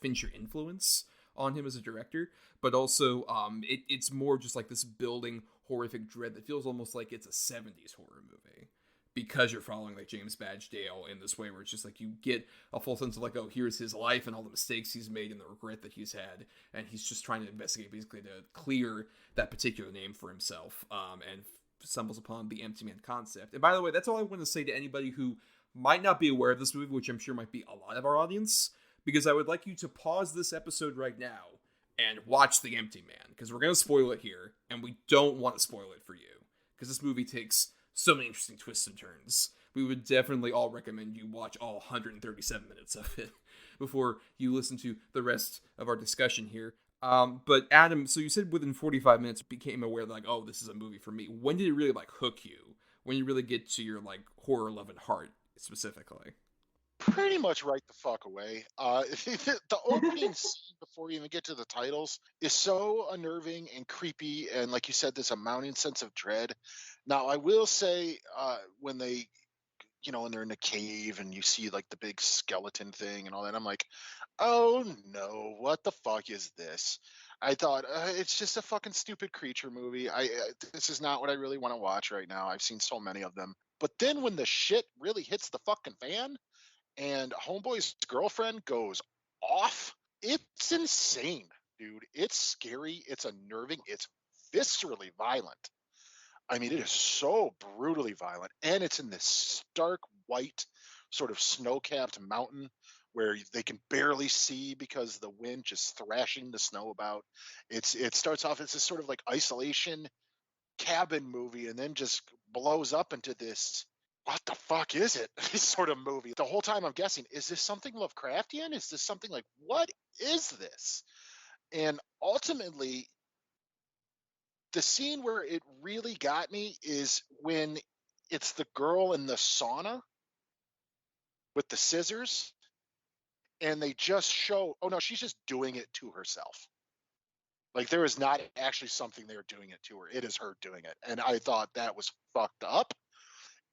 Speaker 3: Fincher influence on him as a director, but also it's more just like this building horrific dread that feels almost like it's a 70s horror movie, because you're following like James Badge Dale in this way where it's just like you get a full sense of like, oh, here's his life and all the mistakes he's made and the regret that he's had, and he's just trying to investigate basically to clear that particular name for himself, and stumbles upon the Empty Man concept. And by the way, that's all I want to say to anybody who might not be aware of this movie, which I'm sure might be a lot of our audience, because I would like you to pause this episode right now and watch The Empty Man, because we're going to spoil it here, and we don't want to spoil it for you, because this movie takes so many interesting twists and turns. We would definitely all recommend you watch all 137 minutes of it before you listen to the rest of our discussion here. But Adam, so you said within 45 minutes you became aware that, like, oh, this is a movie for me. When did it really, like, hook you? When you really get to your, like, horror-loving heart, specifically?
Speaker 2: Pretty much right the fuck away. The opening scene before you even get to the titles is so unnerving and creepy, and like you said, there's a mounting sense of dread. Now, I will say, when they, when they're in the cave and you see like the big skeleton thing and all that, I'm like, oh no, what the fuck is this? I thought it's just a fucking stupid creature movie. This is not what I really want to watch right now. I've seen so many of them. But then when the shit really hits the fucking fan, and Homeboy's girlfriend goes off, it's insane, dude. It's scary, it's unnerving, it's viscerally violent. I mean, it is so brutally violent, and it's in this stark white sort of snow-capped mountain where they can barely see because the wind just thrashing the snow about. It starts off as this sort of like isolation cabin movie, and then just blows up into this, what the fuck is it? This sort of movie. The whole time I'm guessing, is this something Lovecraftian? Is this something like, what is this? And ultimately, the scene where it really got me is when it's the girl in the sauna with the scissors, and they just show, oh no, she's just doing it to herself. Like, there is not actually something there doing it to her. It is her doing it. And I thought that was fucked up.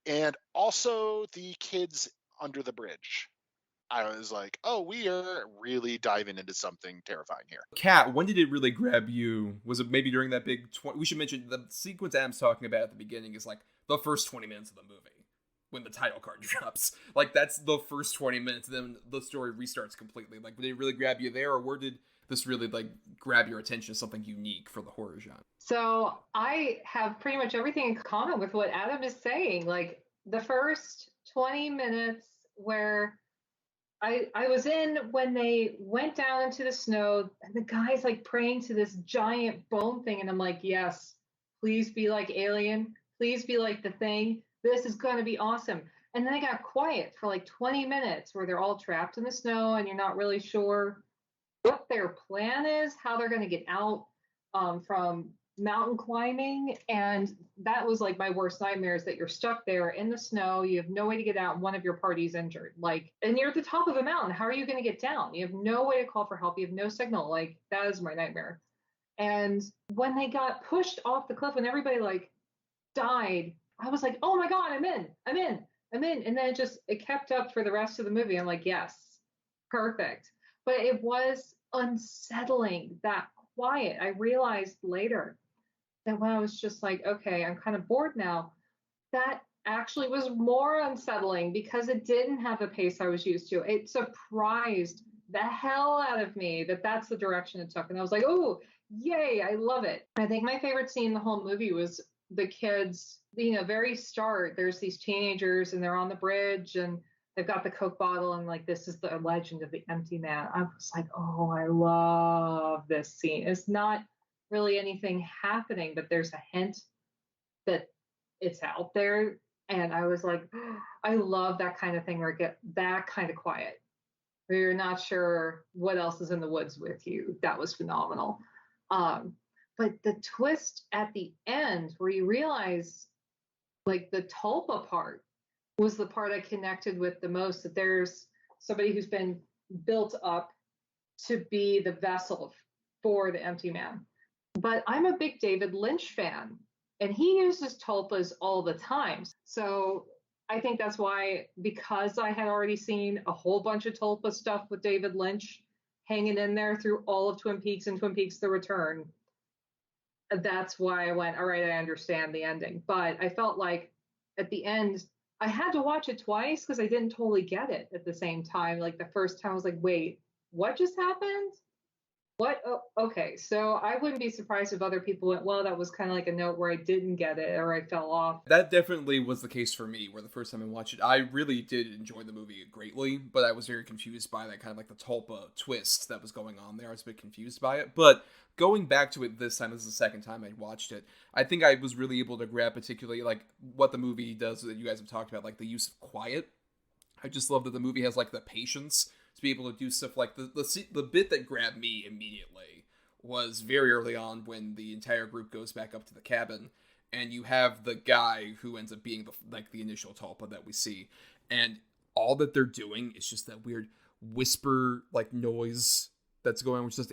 Speaker 2: And also the kids under the bridge. I was like, oh, we are really diving into something terrifying here.
Speaker 3: Kat, when did it really grab you? Was it maybe during that big... We should mention the sequence Adam's talking about at the beginning is like the first 20 minutes of the movie, when the title card drops. Like, that's the first 20 minutes, then the story restarts completely. Like, did it really grab you there, or where did this really, like, grab your attention as something unique for the horror genre?
Speaker 4: So I have pretty much everything in common with what Adam is saying. Like, the first 20 minutes where I was in when they went down into the snow, and the guy's like praying to this giant bone thing, and I'm like, yes, please be like Alien, please be like The Thing, this is going to be awesome. And then I got quiet for like 20 minutes where they're all trapped in the snow and you're not really sure what their plan is, how they're going to get out from mountain climbing. And that was like my worst nightmare, is that you're stuck there in the snow, you have no way to get out, and one of your party's injured, like, and you're at the top of a mountain, how are you going to get down? You have no way to call for help, you have no signal. Like, that is my nightmare. And when they got pushed off the cliff and everybody like died, I was like, oh my god, I'm in. And then it kept up for the rest of the movie. I'm like, yes, perfect. But it was unsettling, that quiet. I realized later that when I was just like, okay, I'm kind of bored now, that actually was more unsettling, because it didn't have the pace I was used to. It surprised the hell out of me that that's the direction it took. And I was like, oh, yay, I love it. I think my favorite scene in the whole movie was the kids, very start, there's these teenagers and they're on the bridge and they've got the Coke bottle, and like, this is the legend of the Empty Man. I was like, oh, I love this scene. It's not really anything happening, but there's a hint that it's out there. And I was like, oh, I love that kind of thing, where it get that kind of quiet, where you're not sure what else is in the woods with you. That was phenomenal. But the twist at the end, where you realize, like, the tulpa part was the part I connected with the most, that there's somebody who's been built up to be the vessel for the Empty Man. But I'm a big David Lynch fan, and he uses tulpas all the time. So I think that's why, because I had already seen a whole bunch of tulpa stuff with David Lynch, hanging in there through all of Twin Peaks and Twin Peaks The Return. That's why I went, all right, I understand the ending. But I felt like at the end, I had to watch it twice because I didn't totally get it at the same time. Like the first time I was like, wait, what just happened? What? Oh, okay. So I wouldn't be surprised if other people went, well, that was kind of like a note where I didn't get it or I fell off.
Speaker 3: That definitely was the case for me, where the first time I watched it, I really did enjoy the movie greatly, but I was very confused by that kind of like the Tulpa twist that was going on there. I was a bit confused by it, but going back to it this time, this is the second time I watched it, I think I was really able to grab particularly like what the movie does that you guys have talked about, like the use of quiet. I just love that the movie has like the patience to be able to do stuff like the bit that grabbed me immediately was very early on when the entire group goes back up to the cabin and you have the guy who ends up being the initial Tulpa that we see, and all that they're doing is just that weird whisper like noise that's going on, which is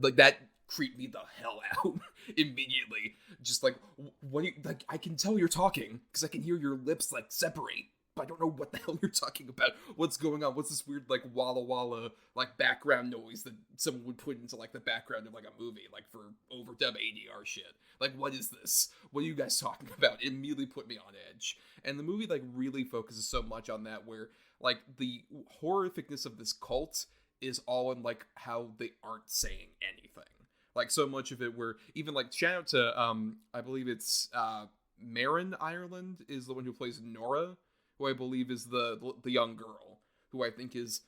Speaker 3: like that creeped me the hell out immediately. Just like, what do you, like, I can tell you're talking because I can hear your lips like separate, but I don't know what the hell you're talking about. What's going on? What's this weird, like, Walla Walla, like, background noise that someone would put into, like, the background of, like, a movie, like, for overdub ADR shit? Like, what is this? What are you guys talking about? It immediately put me on edge. And the movie, like, really focuses so much on that where, like, the horrificness of this cult is all in, like, how they aren't saying anything. Like, so much of it where, even, like, shout out to, I believe it's, Marin Ireland is the one who plays Nora, who I believe is the young girl, who I think is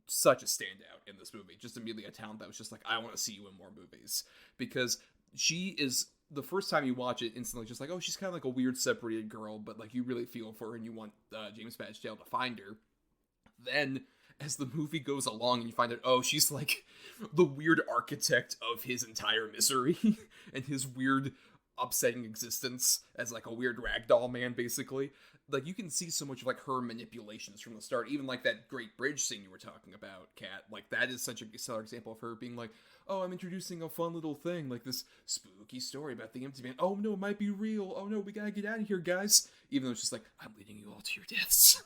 Speaker 3: such a standout in this movie. Just immediately a talent that was just like, I want to see you in more movies. Because she is, the first time you watch it, instantly just like, oh, she's kind of like a weird separated girl, but like you really feel for her and you want James Badgedale to find her. Then, as the movie goes along and you find out, oh, she's like the weird architect of his entire misery and his weird upsetting existence as like a weird ragdoll man, basically. Like, you can see so much of, like, her manipulations from the start. Even, like, that great bridge scene you were talking about, Kat. Like, that is such a stellar example of her being like, oh, I'm introducing a fun little thing, like this spooky story about the empty man. Oh, no, it might be real. Oh, no, we gotta get out of here, guys. Even though it's just like, I'm leading you all to your deaths.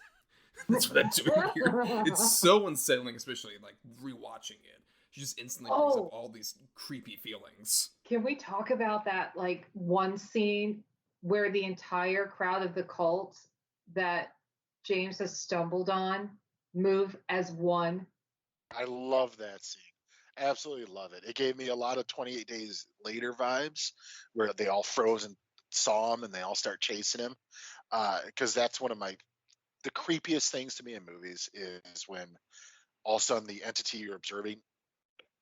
Speaker 3: That's what I'm doing here. It's so unsettling, especially, like, rewatching it. She just instantly brings up all these creepy feelings.
Speaker 4: Can we talk about that, like, one scene where the entire crowd of the cult that James has stumbled on move as one?
Speaker 2: I love that scene. Absolutely love it. It gave me a lot of 28 Days Later vibes, where they all froze and saw him and they all start chasing him. Because that's one of the creepiest things to me in movies is when all of a sudden the entity you're observing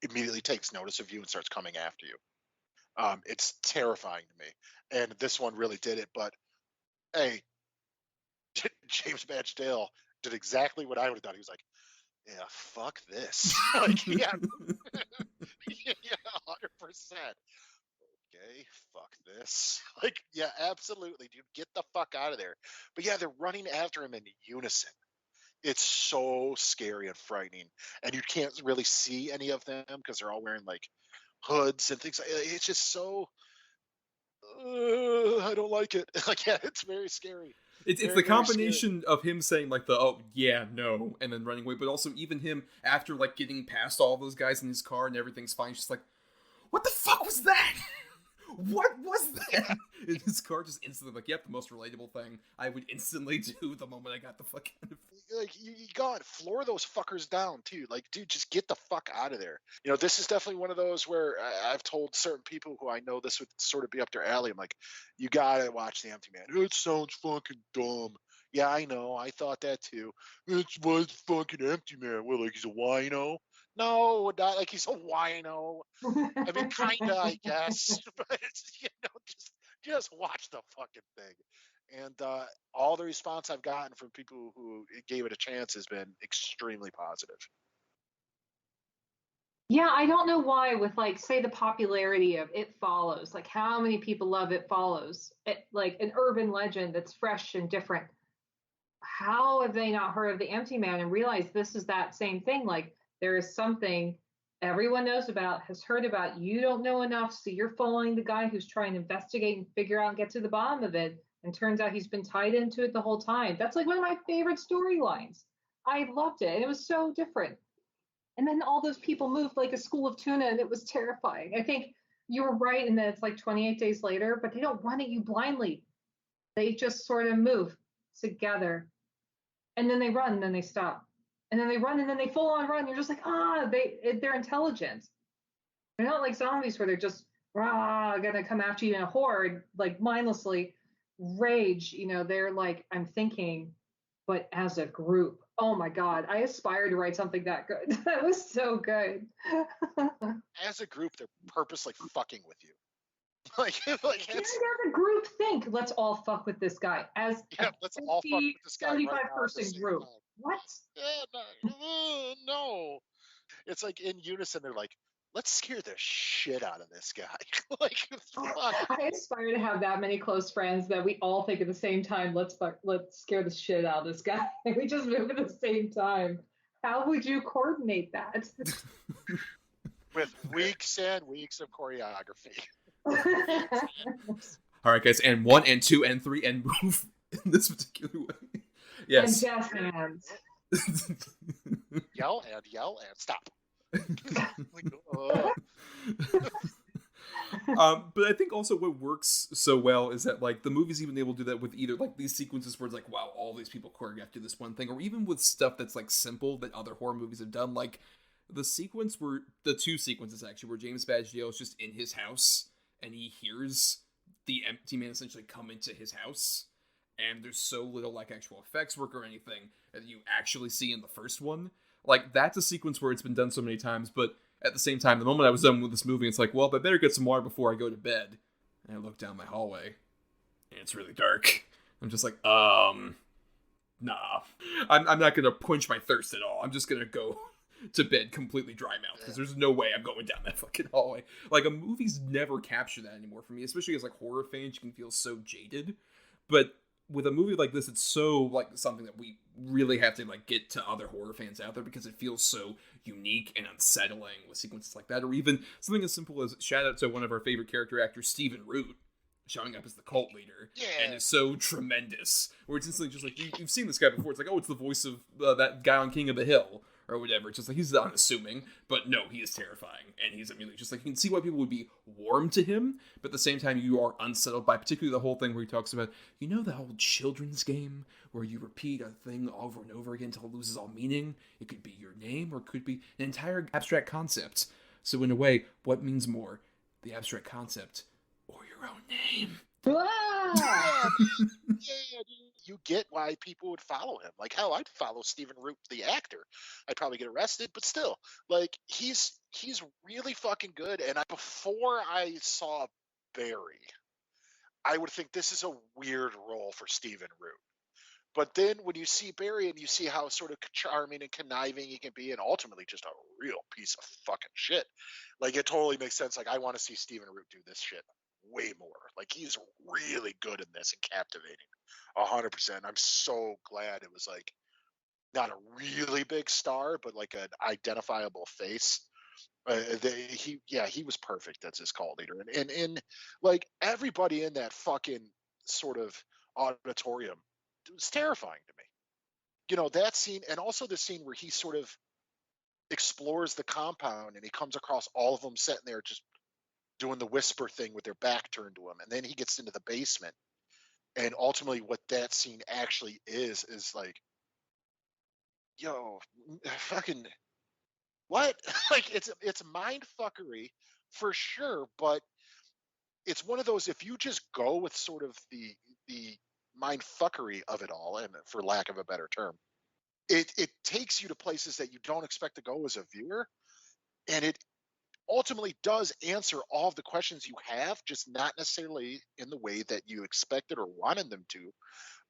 Speaker 2: immediately takes notice of you and starts coming after you. It's terrifying to me. And this one really did it. But, hey, James Badgedale did exactly what I would have done. He was like, yeah, fuck this. Like, yeah, 100%. Okay, fuck this. Like, yeah, absolutely, dude. Get the fuck out of there. But yeah, they're running after him in unison. It's so scary and frightening. And you can't really see any of them because they're all wearing, like, hoods and things. It's just so... I don't like it. Like, yeah, it's very scary.
Speaker 3: It's the combination of him saying like oh yeah no and then running away, but also even him after like getting past all those guys in his car and everything's fine, just like, what the fuck was that? What was that? In his car, just instantly like, yep, the most relatable thing I would instantly do the moment I got the fuck out of it.
Speaker 2: Like, you gotta floor those fuckers down too. Like, dude, just get the fuck out of there. You know, this is definitely one of those where I've told certain people who I know this would sort of be up their alley. I'm like, you gotta watch The Empty Man. It sounds fucking dumb. Yeah, I know. I thought that too. It's what's fucking Empty Man. Well, like he's a wino? No, not like he's a wino. I mean, kinda, I guess. But you know, just watch the fucking thing. And all the response I've gotten from people who gave it a chance has been extremely positive.
Speaker 4: Yeah, I don't know why with, like, say the popularity of It Follows, like how many people love It Follows, like an urban legend that's fresh and different. How have they not heard of The Empty Man and realized this is that same thing? Like, there is something everyone knows about, has heard about, you don't know enough, so you're following the guy who's trying to investigate and figure out and get to the bottom of it, and turns out he's been tied into it the whole time. That's like one of my favorite storylines. I loved it, and it was so different. And then all those people moved like a school of tuna, and it was terrifying. I think you were right in that it's like 28 days later, but they don't run at you blindly. They just sort of move together. And then they run, and then they stop. And then they run, and then they full on run. You're just like, they're intelligent. They're not like zombies where they're just gonna come after you in a horde, like mindlessly rage. They're like, I'm thinking, but as a group. Oh my God, I aspire to write something that good. That was so good.
Speaker 2: As a group, they're purposely fucking with you. Like
Speaker 4: as a group think, let's all fuck with this guy. Let's all fuck with this guy. 75 person group. Time. What?
Speaker 2: Yeah, no. It's like in unison, they're like, let's scare the shit out of this guy. Like, fuck.
Speaker 4: I aspire to have that many close friends that we all think at the same time, let's scare the shit out of this guy. And we just move at the same time. How would you coordinate that?
Speaker 2: With weeks and weeks of choreography.
Speaker 3: All right, guys, and 1 and 2 and 3 and move in this particular way. Yes.
Speaker 4: And just hands.
Speaker 2: Yell and stop.
Speaker 3: But I think also what works so well is that like the movie's even able to do that with either like these sequences where it's like, wow, all these people choreographed to this one thing, or even with stuff that's like simple that other horror movies have done, like the two sequences actually where James Badgedale is just in his house and he hears the empty man essentially come into his house, and there's so little like actual effects work or anything that you actually see in the first one. Like, that's a sequence where it's been done so many times, but at the same time, the moment I was done with this movie, it's like, well, I better get some water before I go to bed. And I look down my hallway, and it's really dark. I'm just like, nah. I'm not going to quench my thirst at all. I'm just going to go to bed completely dry mouth, because there's no way I'm going down that fucking hallway. Like, a movie's never captured that anymore for me, especially as, like, horror fans, you can feel so jaded. But with a movie like this, it's so like something that we really have to like get to other horror fans out there, because it feels so unique and unsettling with sequences like that, or even something as simple as shout out to one of our favorite character actors, Stephen Root, showing up as the cult leader, and is so tremendous. Where it's instantly just like you've seen this guy before. It's like, oh, it's the voice of that guy on King of the Hill or whatever. It's just like he's unassuming, but no, he is terrifying, and he's immediately just like you can see why people would be warm to him, but at the same time you are unsettled by particularly the whole thing where he talks about, you know, the whole children's game where you repeat a thing over and over again until it loses all meaning. It could be your name or it could be an entire abstract concept. So in a way, what means more, the abstract concept or your own name?
Speaker 2: You get why people would follow him. Like, hell, I'd follow Stephen Root, the actor. I'd probably get arrested, but still, like, he's really fucking good. And before I saw Barry, I would think this is a weird role for Stephen Root. But then when you see Barry and you see how sort of charming and conniving he can be, and ultimately just a real piece of fucking shit, like, it totally makes sense. Like, I want to see Stephen Root do this shit way more. Like, he's really good in this and captivating. 100%. I'm so glad it was like not a really big star, but like an identifiable face. He was perfect as his cult leader, and like everybody in that fucking sort of auditorium, it was terrifying to me. You know, that scene, and also the scene where he sort of explores the compound and he comes across all of them sitting there just doing the whisper thing with their back turned to him, and then he gets into the basement. And ultimately what that scene actually is like, yo, fucking what? Like, it's mind fuckery for sure, but it's one of those, if you just go with sort of the mind fuckery of it all, and for lack of a better term, it takes you to places that you don't expect to go as a viewer, and it ultimately does answer all of the questions you have, just not necessarily in the way that you expected or wanted them to.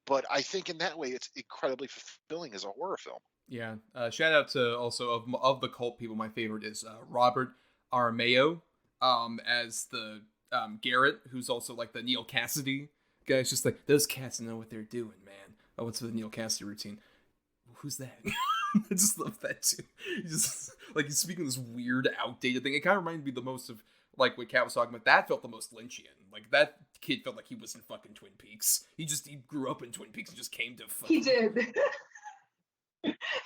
Speaker 2: But I think in that way, it's incredibly fulfilling as a horror film.
Speaker 3: Yeah. Shout out to also of the cult people, my favorite is Robert Aramayo as the Garrett, who's also like the Neil Cassidy guy. It's just like, those cats know what they're doing, man. Oh, what's the Neil Cassidy routine? Who's that? I just love that too. He's speaking this weird, outdated thing. It kind of reminded me the most of like what Kat was talking about. That felt the most Lynchian. Like, that kid felt like he was in fucking Twin Peaks. He grew up in Twin Peaks and just came to fucking...
Speaker 4: He did.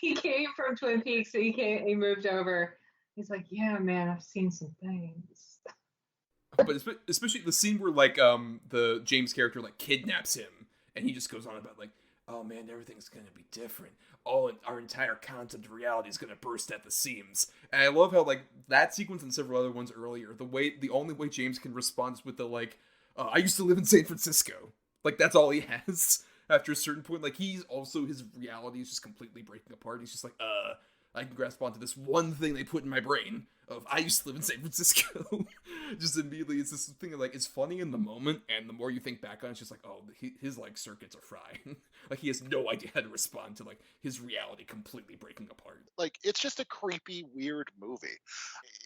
Speaker 4: He came from Twin Peaks, so he moved over. He's like, yeah, man, I've seen some things.
Speaker 3: But especially the scene where like the James character like kidnaps him, and he just goes on about like, oh man, everything's gonna be different. Our entire concept of reality is gonna burst at the seams. And I love how like that sequence and several other ones earlier, the only way James can respond is with the like, I used to live in San Francisco. Like that's all he has after a certain point. Like his reality is just completely breaking apart. He's just like, I can grasp onto this one thing they put in my brain of I used to live in San Francisco. Just immediately, it's this thing of like, it's funny in the moment, and the more you think back on it, it's just like, oh, his like circuits are frying. Like he has no idea how to respond to like his reality completely breaking apart.
Speaker 2: Like it's just a creepy, weird movie.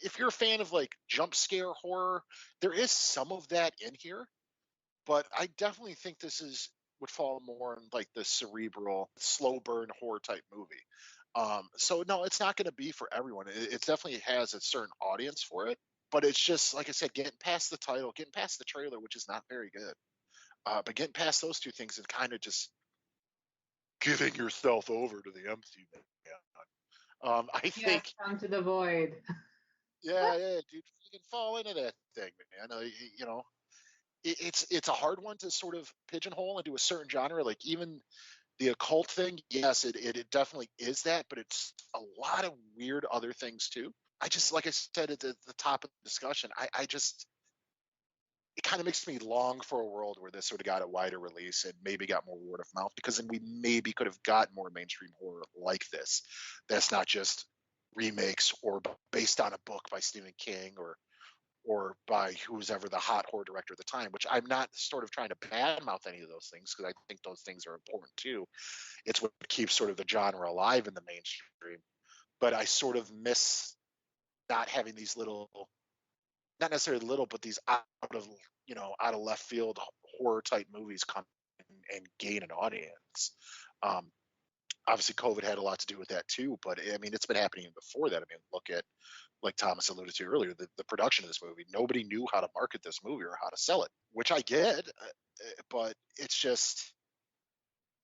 Speaker 2: If you're a fan of like jump scare horror, there is some of that in here, but I definitely think would fall more in like the cerebral, slow burn horror type movie. So no, it's not going to be for everyone. It definitely has a certain audience for it, but it's just like I said, getting past the title, getting past the trailer, which is not very good, but getting past those two things and kind of just giving yourself over to the empty man. I think
Speaker 4: come to the void.
Speaker 2: Yeah, dude, you can fall into that thing, man. You know, it's a hard one to sort of pigeonhole into a certain genre. Like even the occult thing, yes, it definitely is that, but it's a lot of weird other things too. I just, like I said at the top of the discussion, I just, it kind of makes me long for a world where this sort of got a wider release and maybe got more word of mouth, because then we maybe could have got more mainstream horror like this. That's not just remakes or based on a book by Stephen King or by who's ever the hot horror director at the time, which I'm not sort of trying to badmouth any of those things, because I think those things are important too. It's what keeps sort of the genre alive in the mainstream. But I sort of miss not having these little, not necessarily little, but these out of left field horror type movies come and gain an audience. Obviously COVID had a lot to do with that too, but I mean, it's been happening before that. I mean, look at, like Thomas alluded to earlier, the production of this movie. Nobody knew how to market this movie or how to sell it, which I get, but it's just,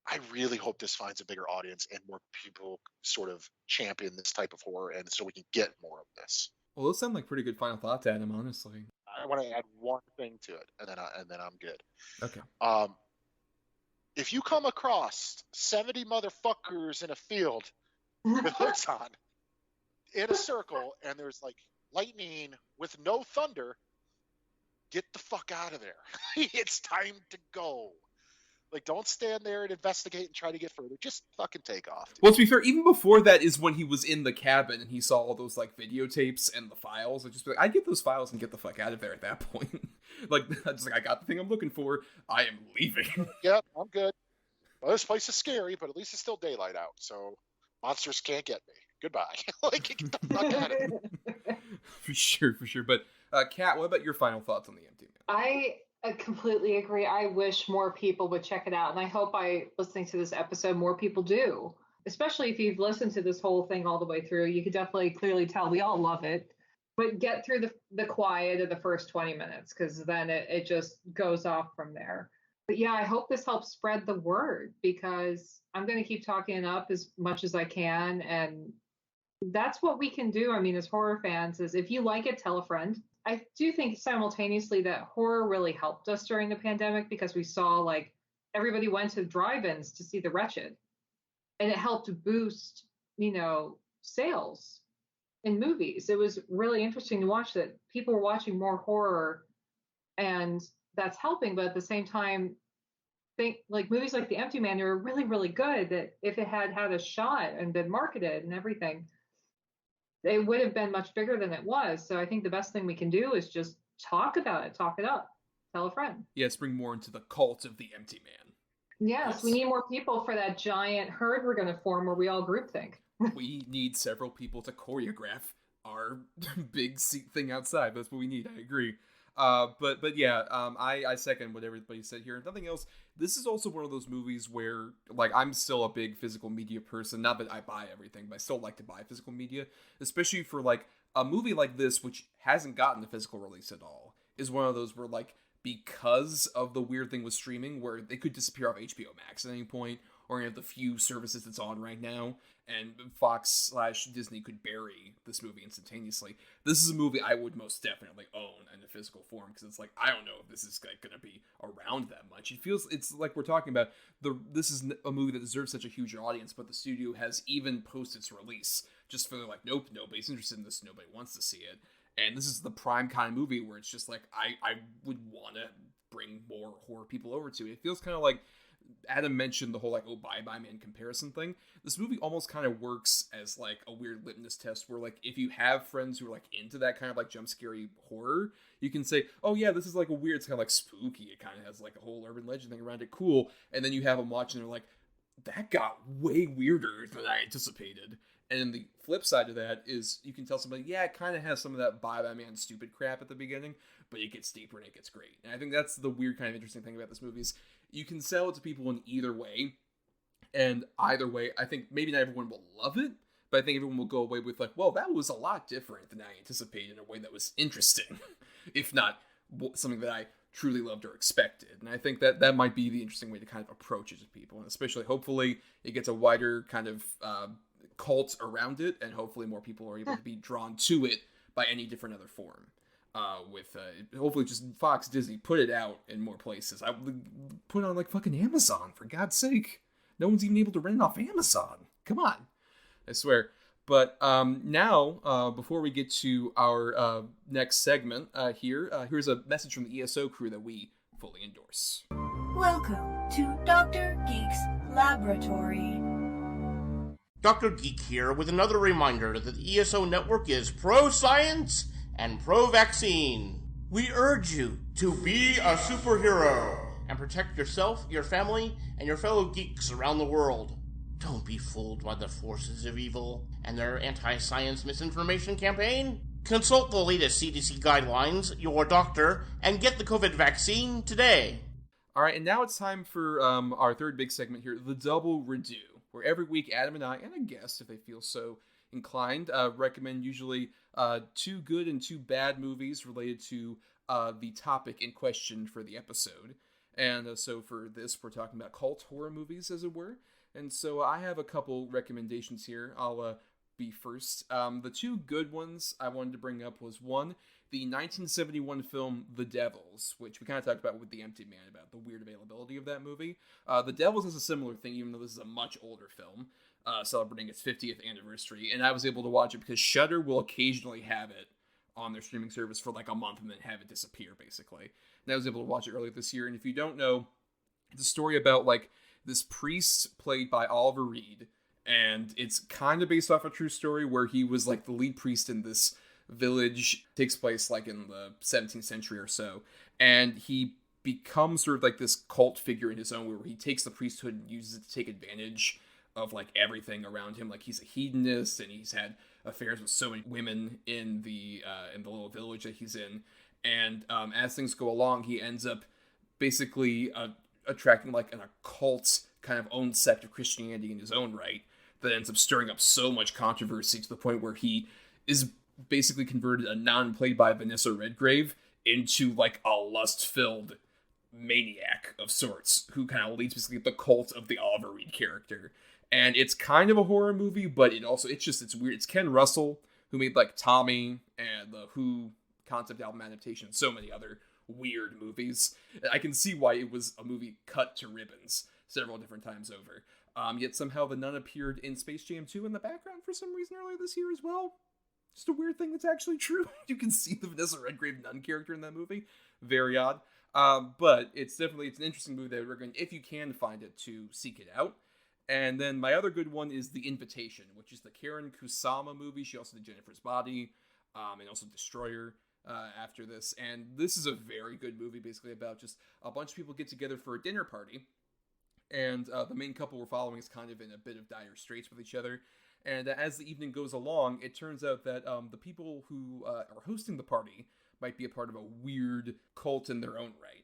Speaker 2: I really hope this finds a bigger audience and more people sort of champion this type of horror, and so we can get more of this.
Speaker 3: Well, those sound like pretty good final thoughts, Adam, honestly.
Speaker 2: I want to add one thing to it, and then I'm good.
Speaker 3: Okay.
Speaker 2: If you come across 70 motherfuckers in a field with hoods on in a circle, and there's like lightning with no thunder, get the fuck out of there. It's time to go. Like, don't stand there and investigate and try to get further. Just fucking take off, dude.
Speaker 3: Well, to be fair, even before that is when he was in the cabin and he saw all those like videotapes and the files. I'd get those files and get the fuck out of there at that point. Like, I got the thing I'm looking for. I am leaving.
Speaker 2: Yep, I'm good. Well, this place is scary, but at least it's still daylight out, so monsters can't get me. Goodbye. Like, get the fuck out of here.
Speaker 3: For sure. But, Kat, what about your final thoughts on The Empty Man?
Speaker 4: I completely agree. I wish more people would check it out. And I hope by listening to this episode, more people do. Especially if you've listened to this whole thing all the way through, you could definitely clearly tell we all love it. But get through the quiet of the first 20 minutes, because then it just goes off from there. But yeah, I hope this helps spread the word, because I'm going to keep talking it up as much as I can. And that's what we can do. I mean, as horror fans, is if you like it, tell a friend. I do think simultaneously that horror really helped us during the pandemic, because we saw like everybody went to drive-ins to see The Wretched, and it helped boost, sales in movies. It was really interesting to watch that people were watching more horror, and that's helping. But at the same time, think like movies like The Empty Man are really, really good, that if it had a shot and been marketed and everything, it would have been much bigger than it was. So I think the best thing we can do is just talk about it, talk it up, tell a friend.
Speaker 3: Yes, bring more into the cult of the Empty Man.
Speaker 4: Yes, we need more people for that giant herd we're going to form where we all groupthink.
Speaker 3: We need several people to choreograph our big thing outside. That's what we need. I agree. But yeah, I second what everybody said here. If nothing else, this is also one of those movies where, like, I'm still a big physical media person. Not that I buy everything, but I still like to buy physical media, especially for like a movie like this, which hasn't gotten a physical release at all, is one of those where, like, because of the weird thing with streaming, where they could disappear off HBO Max at any point, or any of the few services that's on right now, and Fox/Disney could bury this movie instantaneously. This is a movie I would most definitely own in a physical form, because it's like, I don't know if this is like going to be around that much. It's like we're talking about, this is a movie that deserves such a huge audience, but the studio has, even post its release, just feeling like, nope, nobody's interested in this, nobody wants to see it. And this is the prime kind of movie where it's just like, I would want to bring more horror people over to it. It feels kind of like, Adam mentioned the whole like, oh, Bye Man comparison thing. This movie almost kind of works as like a weird litmus test where like, if you have friends who are like into that kind of like jump scary horror, you can say, oh yeah, this is like a weird, it's kind of like spooky. It kind of has like a whole urban legend thing around it. Cool. And then you have them watching and they're like, that got way weirder than I anticipated. And then the flip side of that is you can tell somebody, yeah, it kind of has some of that Bye Man stupid crap at the beginning, but it gets deeper and it gets great. And I think that's the weird kind of interesting thing about this movie is you can sell it to people in either way. And either way, I think maybe not everyone will love it, but I think everyone will go away with like, well, that was a lot different than I anticipated in a way that was interesting, if not something that I truly loved or expected. And I think that might be the interesting way to kind of approach it to people. And especially, hopefully, it gets a wider kind of cult around it, and hopefully more people are able to be drawn to it by any different other form. Hopefully just Fox, Disney, put it out in more places. I would put it on like fucking Amazon, for God's sake. No one's even able to rent it off Amazon. Come on. I swear. But now, before we get to our next segment here's a message from the ESO crew that we fully endorse.
Speaker 11: Welcome to Dr. Geek's Laboratory.
Speaker 12: Dr. Geek here with another reminder that the ESO network is pro-science and pro-vaccine. We urge you to be a superhero and protect yourself, your family, and your fellow geeks around the world. Don't be fooled by the forces of evil and their anti-science misinformation campaign. Consult the latest CDC guidelines, your doctor, and get the COVID vaccine today.
Speaker 3: All right, and now it's time for our third big segment here, the Double Redo, where every week Adam and I, and a guest, if they feel so inclined, recommend usually 2 good and 2 bad movies related to the topic in question for the episode. And so for this, we're talking about cult horror movies, as it were. And so I have a couple recommendations here. I'll be first. The 2 good ones I wanted to bring up was, one, the 1971 film The Devils, which we kind of talked about with The Empty Man, about the weird availability of that movie. The Devils is a similar thing, even though this is a much older film, celebrating its 50th anniversary. And I was able to watch it because Shudder will occasionally have it on their streaming service for like a month and then have it disappear, basically. And I was able to watch it earlier this year. And if you don't know, it's a story about like this priest played by Oliver Reed, and it's kind of based off a true story where he was like the lead priest in this village. It takes place like in the 17th century or so, and he becomes sort of like this cult figure in his own way, where he takes the priesthood and uses it to take advantage of like everything around him. Like he's a hedonist, and he's had affairs with so many women in the little village that he's in. And as things go along, he ends up basically attracting like an occult kind of own sect of Christianity in his own right that ends up stirring up so much controversy to the point where he is basically converted a nun played by Vanessa Redgrave into like a lust-filled maniac of sorts who kind of leads basically the cult of the Oliver Reed character. And it's kind of a horror movie, but it's weird. It's Ken Russell, who made like Tommy and the Who concept album adaptation and so many other weird movies. I can see why it was a movie cut to ribbons several different times over. Yet somehow the nun appeared in Space Jam 2 in the background for some reason earlier this year as well. Just a weird thing that's actually true. You can see the Vanessa Redgrave nun character in that movie. Very odd. But it's an interesting movie that we're going, if you can find it, to seek it out. And then my other good one is The Invitation, which is the Karen Kusama movie. She also did Jennifer's Body, and also Destroyer after this. And this is a very good movie, basically about just a bunch of people get together for a dinner party. And the main couple we're following is kind of in a bit of dire straits with each other. And as the evening goes along, it turns out that the people who are hosting the party might be a part of a weird cult in their own right.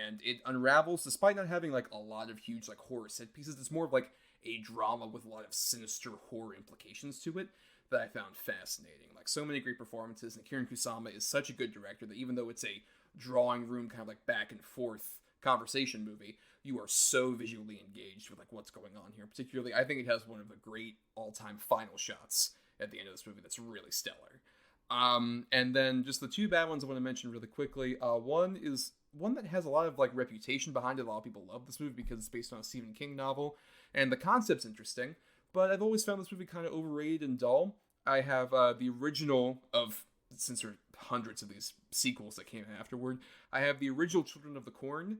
Speaker 3: And it unravels, despite not having like a lot of huge like horror set pieces. It's more of like a drama with a lot of sinister horror implications to it that I found fascinating. Like so many great performances, and Karen Kusama is such a good director that even though it's a drawing room kind of like back and forth conversation movie, you are so visually engaged with like what's going on here. Particularly, I think it has one of the great all-time final shots at the end of this movie that's really stellar. And then just the two bad ones I want to mention really quickly. One is one that has a lot of like reputation behind it. A lot of people love this movie because it's based on a Stephen King novel, and the concept's interesting. But I've always found this movie kind of overrated and dull. I have the original of, since there are hundreds of these sequels that came afterward, I have the original Children of the Corn,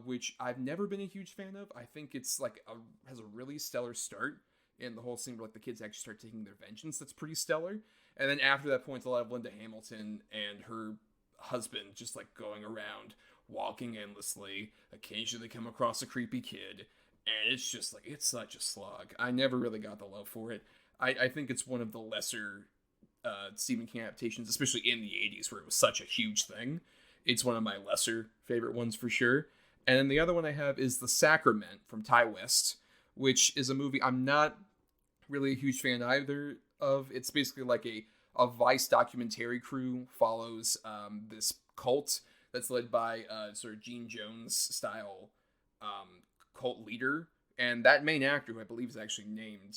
Speaker 3: which I've never been a huge fan of. I think it's like has a really stellar start in the whole scene where like the kids actually start taking their vengeance. That's pretty stellar. And then after that point, it's a lot of Linda Hamilton and her husband just like going around walking endlessly. Occasionally they come across a creepy kid, and it's just like, it's such a slog. I never really got the love for it. I think it's one of the lesser Stephen King adaptations, especially in the 80s where it was such a huge thing. It's one of my lesser favorite ones for sure. And then the other one I have is The Sacrament from Ty West, which is a movie I'm not really a huge fan either of. It's basically like a Vice documentary crew follows this cult that's led by sort of Gene Jones style cult leader. And that main actor, who I believe is actually named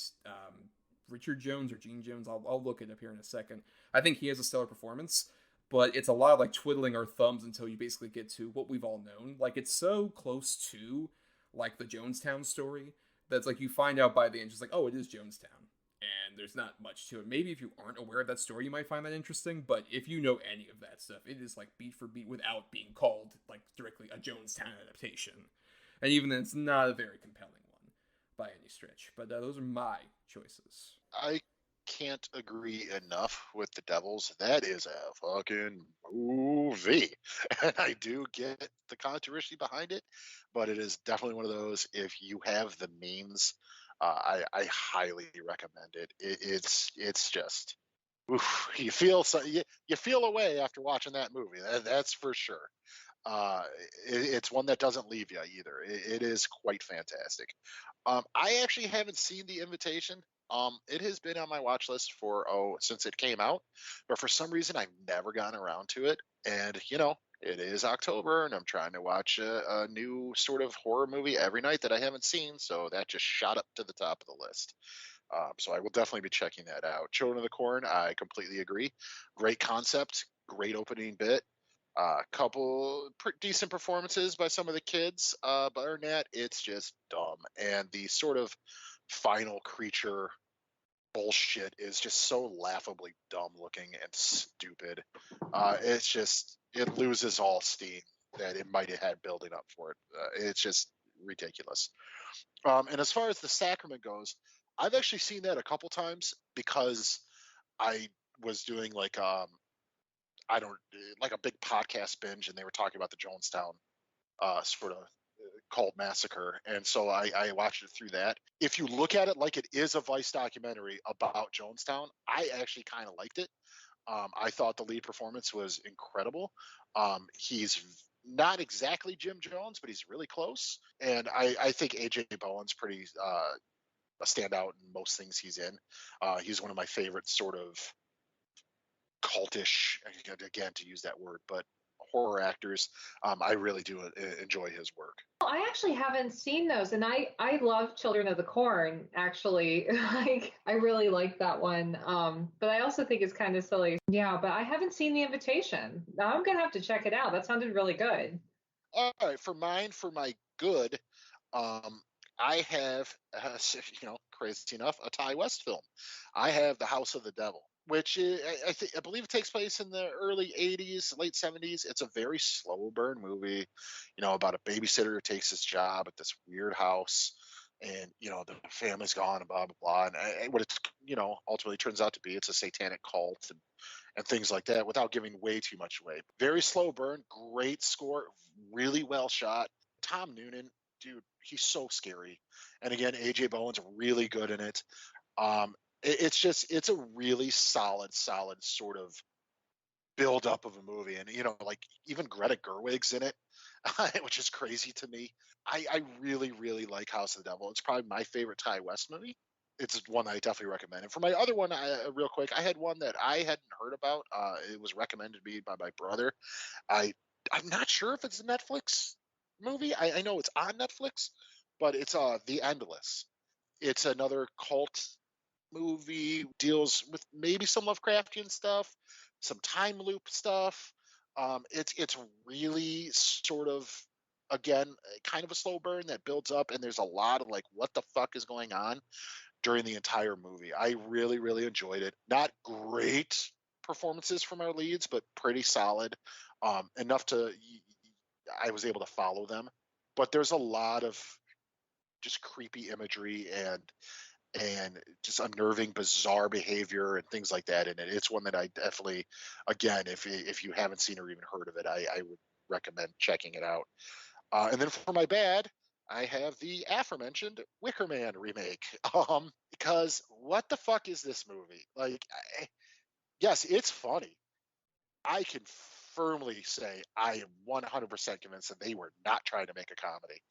Speaker 3: Richard Jones or Gene Jones, I'll look it up here in a second. I think he has a stellar performance, but it's a lot of like twiddling our thumbs until you basically get to what we've all known. Like, it's so close to like the Jonestown story that's like you find out by the end, just like, oh, it is Jonestown. And there's not much to it. Maybe if you aren't aware of that story, you might find that interesting. But if you know any of that stuff, it is like beat for beat without being called like directly a Jonestown adaptation. And even then, it's not a very compelling one by any stretch. But those are my choices.
Speaker 2: I can't agree enough with The Devils. That is a fucking movie. And I do get the controversy behind it, but it is definitely one of those, if you have the means, I highly recommend it. It's just, oof, you feel a way after watching that movie. That's for sure. It's one that doesn't leave you either. It is quite fantastic. I actually haven't seen The Invitation. It has been on my watch list since it came out, but for some reason I've never gotten around to it. And it is October, and I'm trying to watch a new sort of horror movie every night that I haven't seen, so that just shot up to the top of the list. So I will definitely be checking that out. Children of the Corn, I completely agree. Great concept, great opening bit. Couple decent performances by some of the kids, but other than that, it's just dumb. And the sort of final creature bullshit is just so laughably dumb looking and stupid. It loses all steam that it might have had building up for it. It's just ridiculous. And as far as The Sacrament goes, I've actually seen that a couple times because I was doing like a big podcast binge, and they were talking about the Jonestown sort of cult massacre, and so I watched it through that. If you look at it like it is a Vice documentary about Jonestown, I actually kind of liked it. I thought the lead performance was incredible. He's not exactly Jim Jones, but he's really close, and I think AJ Bowen's pretty a standout in most things he's in. He's one of my favorite sort of cultish, again to use that word, but horror actors. I really do enjoy his work.
Speaker 4: Well, I actually haven't seen those, and I love Children of the Corn, actually. Like, I really like that one, but I also think it's kind of silly. Yeah, but I haven't seen The Invitation. I'm gonna have to check it out. That sounded really good.
Speaker 2: All right, for my good, I have, crazy enough, a Ty West film. I have The House of the Devil, which I believe it takes place in the early 80s, late 70s. It's a very slow burn movie, about a babysitter who takes his job at this weird house, and the family's gone and blah blah blah. And what it's ultimately turns out to be, it's a satanic cult and things like that. Without giving way too much away, very slow burn, great score, really well shot. Tom Noonan, dude, he's so scary. And again, AJ Bowen's really good in it. It's a really solid sort of build up of a movie. And, like even Greta Gerwig's in it, which is crazy to me. I really, really like House of the Devil. It's probably my favorite Ty West movie. It's one I definitely recommend. And for my other one, real quick, I had one that I hadn't heard about. It was recommended to me by my brother. I'm not sure if it's Netflix. movie. I know it's on Netflix, but it's The Endless. It's another cult movie, deals with maybe some Lovecraftian stuff, some time loop stuff. It's really sort of, again, kind of a slow burn that builds up, and there's a lot of like, what the fuck is going on during the entire movie. I really, really enjoyed it. Not great performances from our leads, but pretty solid. Enough to I was able to follow them. But there's a lot of just creepy imagery and just unnerving, bizarre behavior and things like that in it. It's one that I definitely, again, if you haven't seen or even heard of it, I would recommend checking it out. And then for my bad, I have the aforementioned Wicker Man remake. Because what the fuck is this movie? Like, yes, it's funny. I can firmly say I am 100% convinced that they were not trying to make a comedy.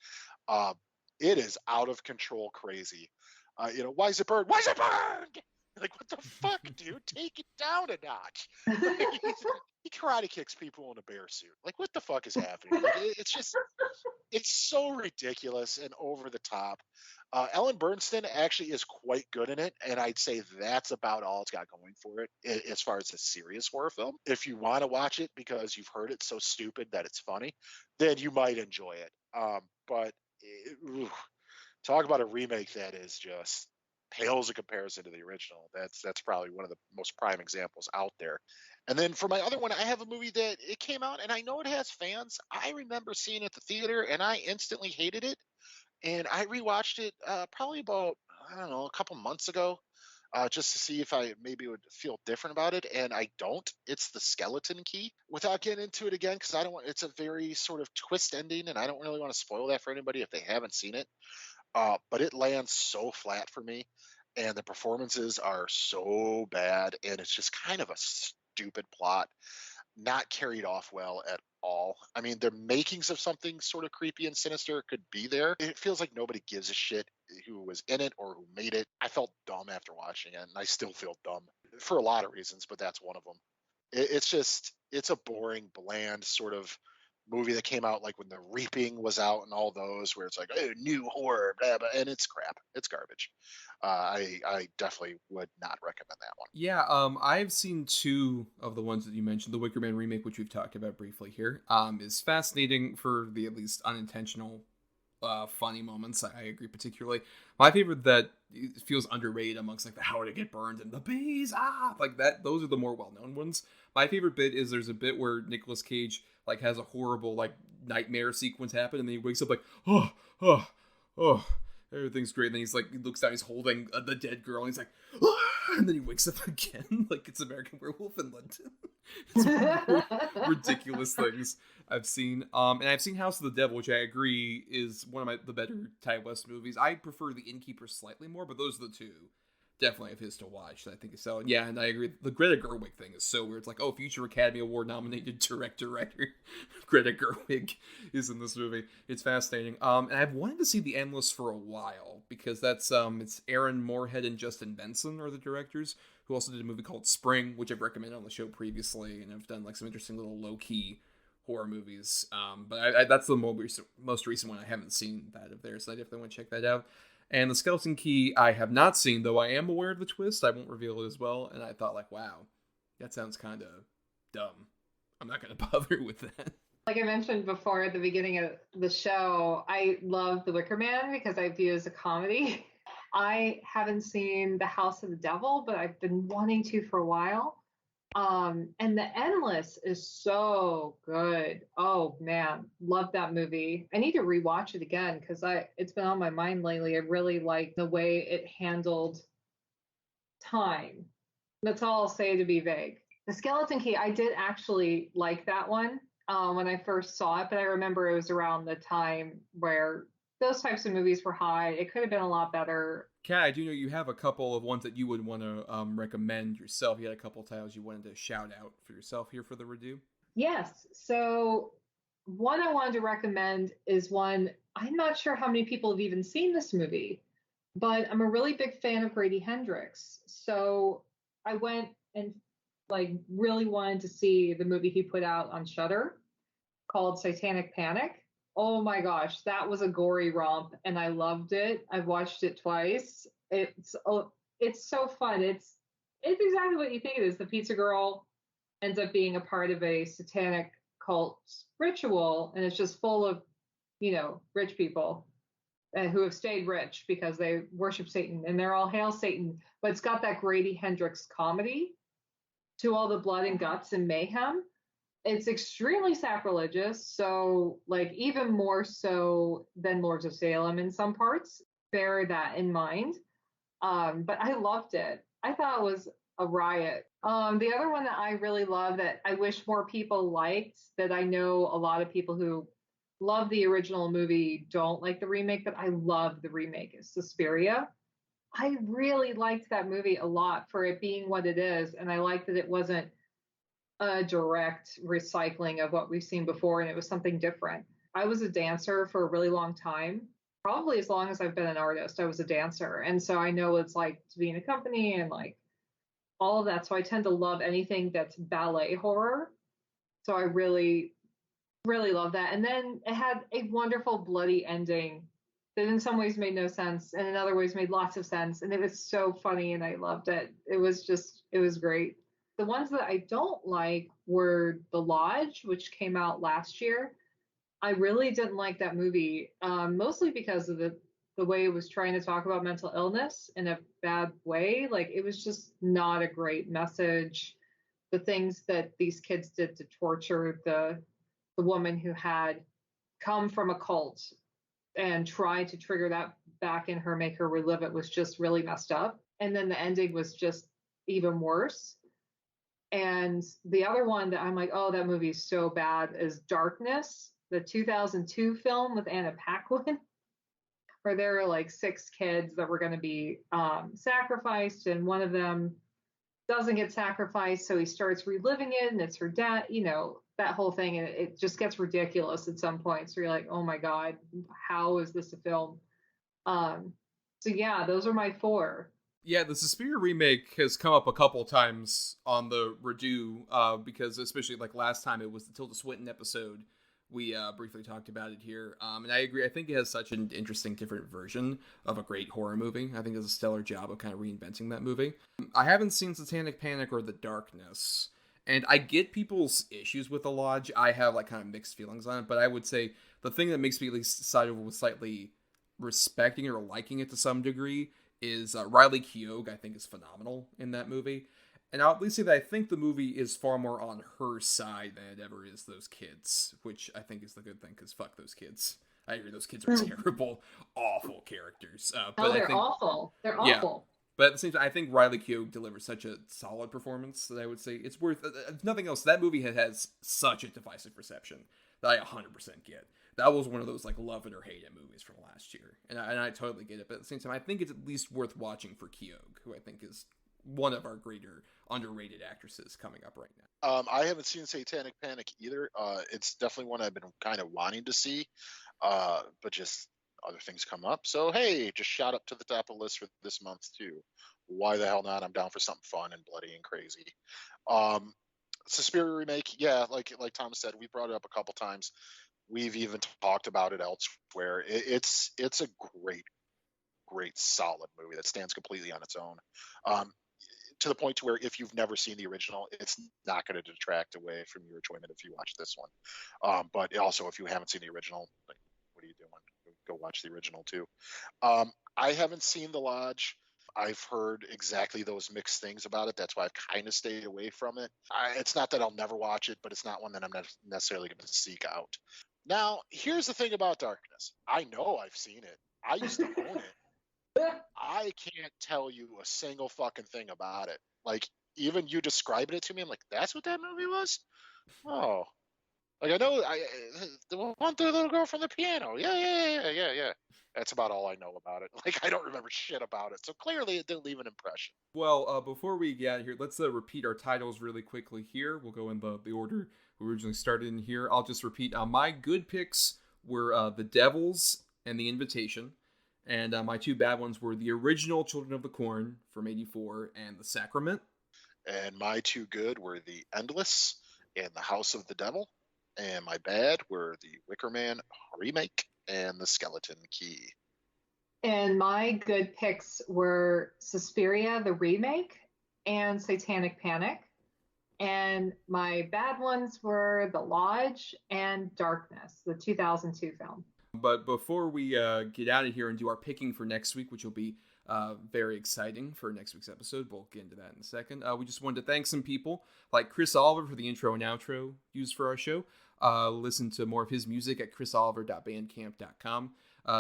Speaker 2: Um, it is out of control crazy. Why is it burned? Why is it burned? Like, what the fuck, dude? Take it down a notch. He karate kicks people in a bear suit. Like, what the fuck is happening? Like, it's just, it's so ridiculous and over the top. Ellen Bernstein actually is quite good in it, and I'd say that's about all it's got going for it as far as a serious horror film. If you want to watch it because you've heard it so stupid that it's funny, then you might enjoy it. But talk about a remake that is just pales in comparison to the original. That's probably one of the most prime examples out there. And then for my other one, I have a movie that it came out, and I know it has fans. I remember seeing it at the theater, and I instantly hated it. And I rewatched it probably about, I don't know, a couple months ago, just to see if I maybe would feel different about it. And I don't. It's The Skeleton Key. Without getting into it again, because I don't want, it's a very sort of twist ending, and I don't really want to spoil that for anybody if they haven't seen it. But it lands so flat for me, and the performances are so bad, and it's just kind of a stupid plot, not carried off well at all. I mean, the makings of something sort of creepy and sinister could be there. It feels like nobody gives a shit who was in it or who made it. I felt dumb after watching it, and I still feel dumb for a lot of reasons, but that's one of them. It's a boring, bland sort of movie that came out like when The Reaping was out and all those, where it's like, oh, new horror, blah, blah, and it's crap. It's garbage. I definitely would not recommend that one.
Speaker 3: Yeah, I've seen two of the ones that you mentioned. The Wicker Man remake, which we've talked about briefly here, is fascinating for the at least unintentional funny moments. I agree particularly. My favorite that feels underrated amongst like the How to Get Burned and the Bees, like that. Those are the more well-known ones. My favorite bit is there's a bit where Nicolas Cage like has a horrible like nightmare sequence happen, and then he wakes up like, oh, everything's great. And then he's like, he looks down, he's holding the dead girl, and he's like, and then he wakes up again, like it's American Werewolf in London. It's one of the ridiculous things I've seen. And I've seen House of the Devil, which I agree is one of the better Ty West movies. I prefer The Innkeeper slightly more, but those are the two definitely of his to watch that I think is so. Yeah, and I agree. The Greta Gerwig thing is so weird. It's like, oh, future Academy Award nominated director Greta Gerwig is in this movie. It's fascinating. And I've wanted to see The Endless for a while because that's it's Aaron Moorhead and Justin Benson are the directors, who also did a movie called Spring, which I've recommended on the show previously, and I've done like some interesting little low key horror movies. But that's the most recent one I haven't seen that of theirs, so I definitely want to check that out. And The Skeleton Key I have not seen, though I am aware of the twist. I won't reveal it as well. And I thought, like, wow, that sounds kind of dumb. I'm not going to bother with that.
Speaker 4: Like I mentioned before at the beginning of the show, I love The Wicker Man because I view it as a comedy. I haven't seen The House of the Devil, but I've been wanting to for a while. And The Endless is so good. Oh man, love that movie. I need to rewatch it again because it's been on my mind lately. I really like the way it handled time. That's all I'll say to be vague. The Skeleton Key, I did actually like that one when I first saw it, but I remember it was around the time where those types of movies were high. It could have been a lot better.
Speaker 3: Kat, I do know you have a couple of ones that you would want to recommend yourself. You had a couple of titles you wanted to shout out for yourself here for the review.
Speaker 4: Yes. So one I wanted to recommend is one, I'm not sure how many people have even seen this movie, but I'm a really big fan of Grady Hendrix. So I went and like really wanted to see the movie he put out on Shudder called Satanic Panic, Oh my gosh, that was a gory romp, and I loved it. I've watched it twice. It's so fun. It's exactly what you think it is. The pizza girl ends up being a part of a satanic cult ritual, and it's just full of, rich people who have stayed rich because they worship Satan, and they're all hail Satan. But it's got that Grady Hendrix comedy to all the blood and guts and mayhem. It's extremely sacrilegious, so like even more so than Lords of Salem in some parts. Bear that in mind. But I loved it. I thought it was a riot. The other one that I really love that I wish more people liked, that I know a lot of people who love the original movie don't like the remake, but I love the remake, is Suspiria. I really liked that movie a lot for it being what it is, and I liked that it wasn't a direct recycling of what we've seen before, and it was something different. I was a dancer for a really long time, probably as long as I've been an artist. I was a dancer, and so I know what it's like to be in a company and like all of that. So I tend to love anything that's ballet horror. So I really, really love that. And then it had a wonderful bloody ending that in some ways made no sense and in other ways made lots of sense. And it was so funny and I loved it. It was great. The ones that I don't like were The Lodge, which came out last year. I really didn't like that movie, mostly because of the way it was trying to talk about mental illness in a bad way. Like, it was just not a great message. The things that these kids did to torture the woman who had come from a cult and tried to trigger that back in her, make her relive it, was just really messed up. And then the ending was just even worse. And the other one that I'm like, oh, that movie is so bad, is Darkness, the 2002 film with Anna Paquin, where there are like 6 kids that were going to be sacrificed, and one of them doesn't get sacrificed, so he starts reliving it, and it's her dad, that whole thing, and it just gets ridiculous at some point. So you're like, oh my God, how is this a film? So yeah, those are my 4.
Speaker 3: Yeah, the Suspiria remake has come up a couple times on the redo, because especially like last time it was the Tilda Swinton episode. We briefly talked about it here, and I agree. I think it has such an interesting, different version of a great horror movie. I think it does a stellar job of kind of reinventing that movie. I haven't seen Satanic Panic or The Darkness, and I get people's issues with The Lodge. I have like kind of mixed feelings on it, but I would say the thing that makes me at least side over with slightly respecting it or liking it to some degree is Riley Keough. I think is phenomenal in that movie. And I'll at least say that I think the movie is far more on her side than it ever is those kids, which I think is the good thing, because fuck those kids. I agree, those kids are terrible, awful characters. But
Speaker 4: they're awful. They're awful.
Speaker 3: Yeah, but at the same time, I think Riley Keough delivers such a solid performance that I would say it's worth, if nothing else, that movie has such a divisive reception that I 100% get. That was one of those like love it or hate it movies from last year. And I totally get it. But at the same time, I think it's at least worth watching for Keough, who I think is one of our greater underrated actresses coming up right now.
Speaker 2: I haven't seen Satanic Panic either. It's definitely one I've been kind of wanting to see, but just other things come up. So hey, just shot up to the top of the list for this month too. Why the hell not? I'm down for something fun and bloody and crazy. Suspiria remake, yeah, like Tom said, we brought it up a couple times. We've even talked about it elsewhere. It's a great solid movie that stands completely on its own. To the point to where if you've never seen the original, it's not going to detract away from your enjoyment if you watch this one. But also, if you haven't seen the original, like, what are you doing? Go watch the original too. I haven't seen The Lodge. I've heard exactly those mixed things about it. That's why I've kind of stayed away from it. It's not that I'll never watch it, but it's not one that I'm necessarily going to seek out. Now, here's the thing about Darkness. I know I've seen it. I used to own it. I can't tell you a single fucking thing about it. Like, even you describing it to me, I'm like, that's what that movie was? Oh. Like, I know, the one with the little girl from the piano. Yeah. That's about all I know about it. Like, I don't remember shit about it. So clearly it didn't leave an impression.
Speaker 3: Well, before we get out of here, let's repeat our titles really quickly here. We'll go in the order we originally started in here. I'll just repeat. My good picks were The Devils and The Invitation. And my 2 bad ones were the original Children of the Corn from '84 and The Sacrament.
Speaker 2: And my 2 good were The Endless and The House of the Devil. And my bad were the Wicker Man remake and the Skeleton Key.
Speaker 4: And my good picks were Suspiria, the remake, and Satanic Panic. And my bad ones were The Lodge and Darkness, the 2002 film.
Speaker 3: But before we get out of here and do our picking for next week, which will be very exciting for next week's episode, we'll get into that in a second. We just wanted to thank some people like Chris Oliver for the intro and outro used for our show. Listen to more of his music at chrisoliver.bandcamp.com.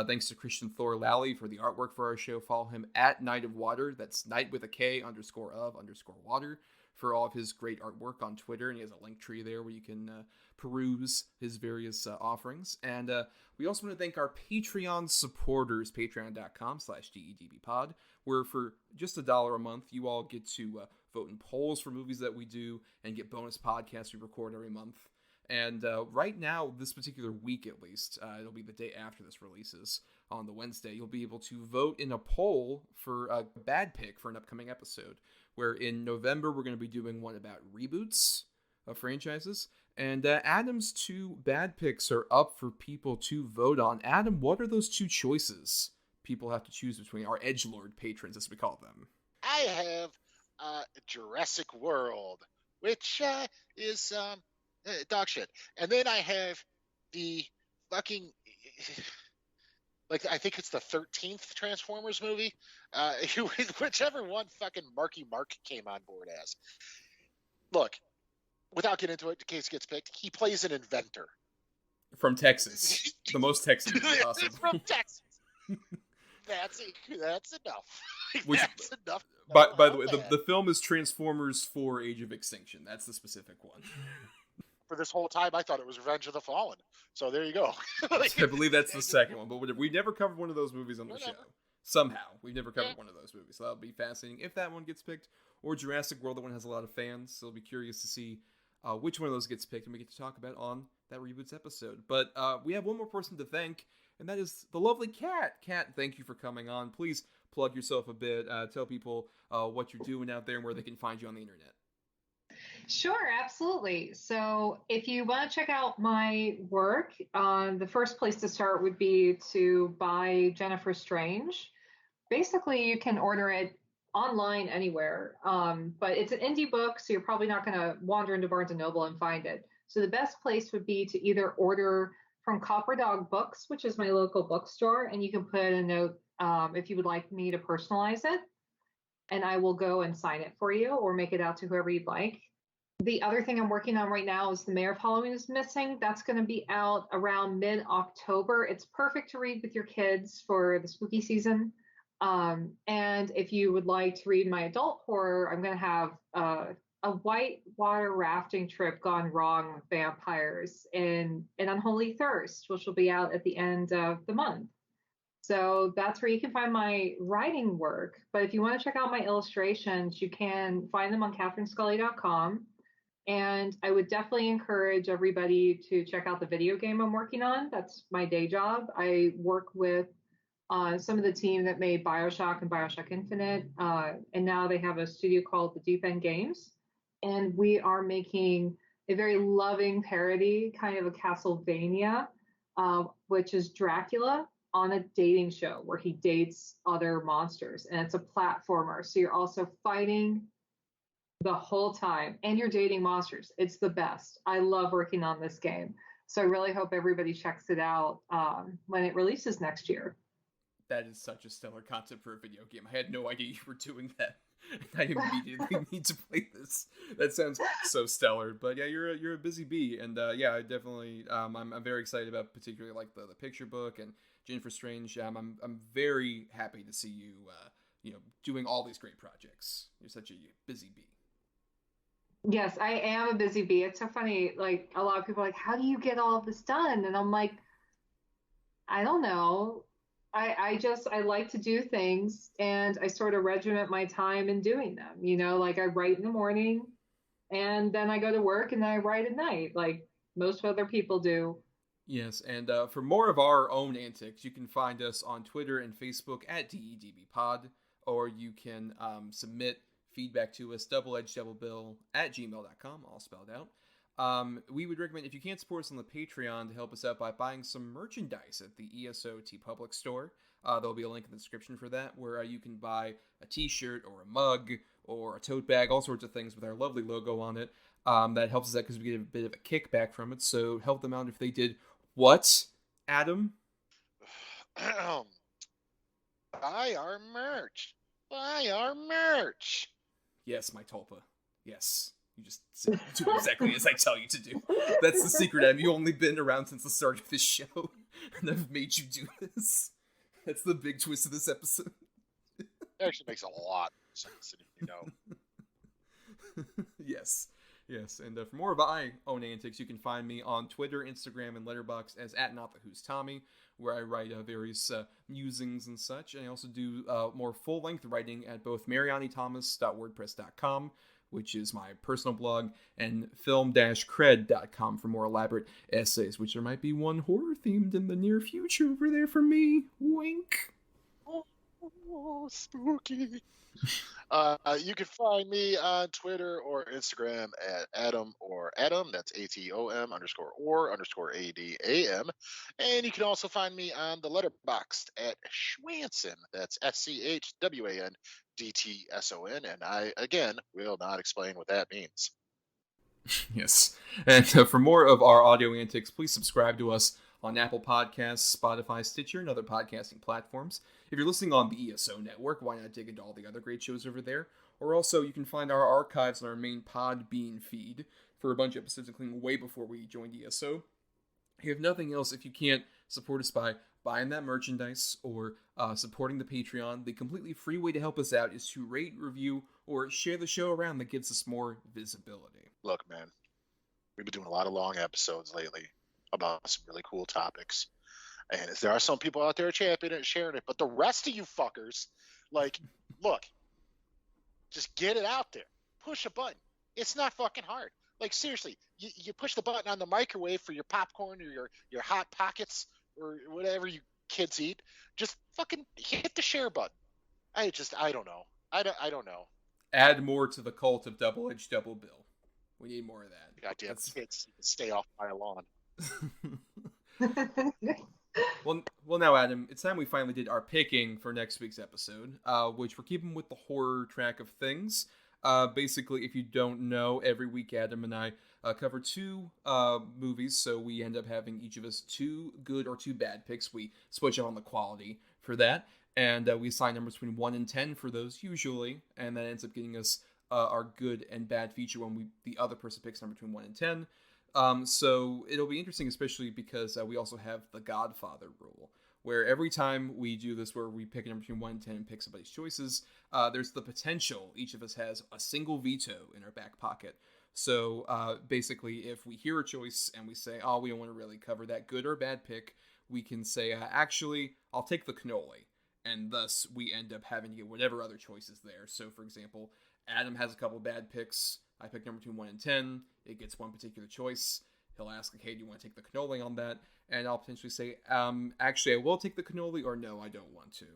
Speaker 3: Thanks to Christian Thor Lally for the artwork for our show. Follow him at Night of Water. That's night with a K _of_water for all of his great artwork on Twitter. And he has a link tree there where you can peruse his various offerings. And we also want to thank our Patreon supporters, patreon.com/DEDBpod, where for just $1 a month, you all get to vote in polls for movies that we do and get bonus podcasts we record every month. And right now, this particular week at least, it'll be the day after this releases on the Wednesday, you'll be able to vote in a poll for a bad pick for an upcoming episode, where in November, we're going to be doing one about reboots of franchises. And Adam's 2 bad picks are up for people to vote on. Adam, what are those 2 choices people have to choose between, our edgelord patrons, as we call them?
Speaker 2: I have Jurassic World, which is... dog shit. And then I have the fucking, like, I think it's the 13th Transformers movie, whichever one fucking Marky Mark came on board as. Look, without getting into it, the case gets picked. He plays an inventor.
Speaker 3: From Texas. The most Texan possible.
Speaker 2: From Texas. That's enough. That's enough.
Speaker 3: By the way, the film is Transformers 4 Age of Extinction. That's the specific one.
Speaker 2: For this whole time, I thought it was Revenge of the Fallen. So there you go.
Speaker 3: I believe that's the second one, but we've never covered one of those movies on the show. Somehow, we've never covered one of those movies. So that'll be fascinating if that one gets picked, or Jurassic World. That one has a lot of fans, so I'll be curious to see which one of those gets picked, and we get to talk about on that Reboots episode. But we have one more person to thank, and that is the lovely Cat. Cat, thank you for coming on. Please plug yourself a bit. Tell people what you're doing out there and where they can find you on the internet.
Speaker 4: Sure, absolutely. So if you want to check out my work, the first place to start would be to buy Jennifer Strange. Basically, you can order it online anywhere, but it's an indie book, so you're probably not going to wander into Barnes & Noble and find it. So the best place would be to either order from Copper Dog Books, which is my local bookstore, and you can put a note if you would like me to personalize it, and I will go and sign it for you or make it out to whoever you'd like. The other thing I'm working on right now is The Mayor of Halloween is Missing. That's going to be out around mid-October. It's perfect to read with your kids for the spooky season. And if you would like to read my adult horror, I'm going to have a white water rafting trip gone wrong with vampires in An Unholy Thirst, which will be out at the end of the month. So that's where you can find my writing work. But if you want to check out my illustrations, you can find them on catherinescully.com. And I would definitely encourage everybody to check out the video game I'm working on. That's my day job. I work with some of the team that made BioShock and BioShock Infinite. And now they have a studio called the Deep End Games. And we are making a very loving parody, kind of a Castlevania, which is Dracula on a dating show where he dates other monsters. And it's a platformer. So you're also fighting the whole time and you're dating monsters. It's the best. I love working on this game. So I really hope everybody checks it out when it releases next year.
Speaker 3: That is such a stellar concept for a video game. I had no idea you were doing that. I immediately need to play this. That sounds so stellar. But yeah, you're a busy bee, and yeah, I definitely I'm very excited about particularly like the picture book and Jennifer Strange. I'm very happy to see you doing all these great projects. You're such a busy bee.
Speaker 4: Yes, I am a busy bee. It's so funny. Like a lot of people are like, how do you get all of this done? And I'm like, I don't know. I like to do things and I sort of regiment my time in doing them. Like I write in the morning and then I go to work and then I write at night, like most other people do.
Speaker 3: Yes, and for more of our own antics, you can find us on Twitter and Facebook at DEDBpod, or you can submit feedback to us, doubleedgedoublebill@gmail.com, all spelled out. we would recommend, if you can't support us on the Patreon, to help us out by buying some merchandise at the ESO Public store. There'll be a link in the description for that, where you can buy a t-shirt or a mug or a tote bag, all sorts of things with our lovely logo on it. That helps us out because we get a bit of a kickback from it, so help them out if they did what, Adam?
Speaker 2: Buy our merch. Buy our merch.
Speaker 3: Yes, my Tulpa. Yes. You just do exactly as I tell you to do. That's the secret, Adam. You've only been around since the start of this show, and I've made you do this. That's the big twist of this episode.
Speaker 2: It actually makes a lot of sense, you know.
Speaker 3: Yes. And for more of my own antics, you can find me on Twitter, Instagram, and Letterboxd as @NotTheWho'sTommy, where I write various musings and such. And I also do more full-length writing at both marianithomas.wordpress.com, which is my personal blog, and film-cred.com for more elaborate essays, which there might be one horror-themed in the near future over there for me. Wink.
Speaker 2: Oh, spooky. You can find me on Twitter or Instagram at Adam, that's ATOM_ADAM. And you can also find me on the Letterboxd at Schwanson, that's SCHWANDTSON. And I, again, will not explain what that means.
Speaker 3: Yes. And for more of our audio antics, please subscribe to us on Apple Podcasts, Spotify, Stitcher, and other podcasting platforms. If you're listening on the ESO network, why not dig into all the other great shows over there? Or also, you can find our archives on our main Podbean feed for a bunch of episodes, including way before we joined ESO. If nothing else, if you can't support us by buying that merchandise or supporting the Patreon, the completely free way to help us out is to rate, review, or share the show around. That gives us more visibility.
Speaker 2: Look, man, we've been doing a lot of long episodes lately about some really cool topics. And there are some people out there championing it, sharing it, but the rest of you fuckers, like, look, just get it out there. Push a button. It's not fucking hard. Like, seriously, you push the button on the microwave for your popcorn or your Hot Pockets or whatever you kids eat. Just fucking hit the share button. I don't know. I don't know.
Speaker 3: Add more to the cult of double-edged double bill. We need more of that.
Speaker 2: Goddamn kids, stay off my lawn.
Speaker 3: Well, now, Adam, it's time we finally did our picking for next week's episode, which we're keeping with the horror track of things. Basically, if you don't know, every week Adam and I cover two movies, so we end up having each of us 2 good or 2 bad picks. We switch up on the quality for that, and we assign numbers between 1 and 10 for those usually, and that ends up getting us our good and bad feature when the other person picks number between 1 and 10. So it'll be interesting, especially because we also have the Godfather rule, where every time we do this, where we pick a number between 1 and 10 and pick somebody's choices, there's the potential each of us has a single veto in our back pocket. So basically, if we hear a choice and we say, oh, we don't want to really cover that good or bad pick, we can say, actually, I'll take the cannoli. And thus, we end up having to get whatever other choice is there. So, for example, Adam has a couple bad picks. I pick number between 1 and 10. It gets one particular choice. He'll ask, okay, do you want to take the cannoli on that? And I'll potentially say, actually, I will take the cannoli, or no, I don't want to,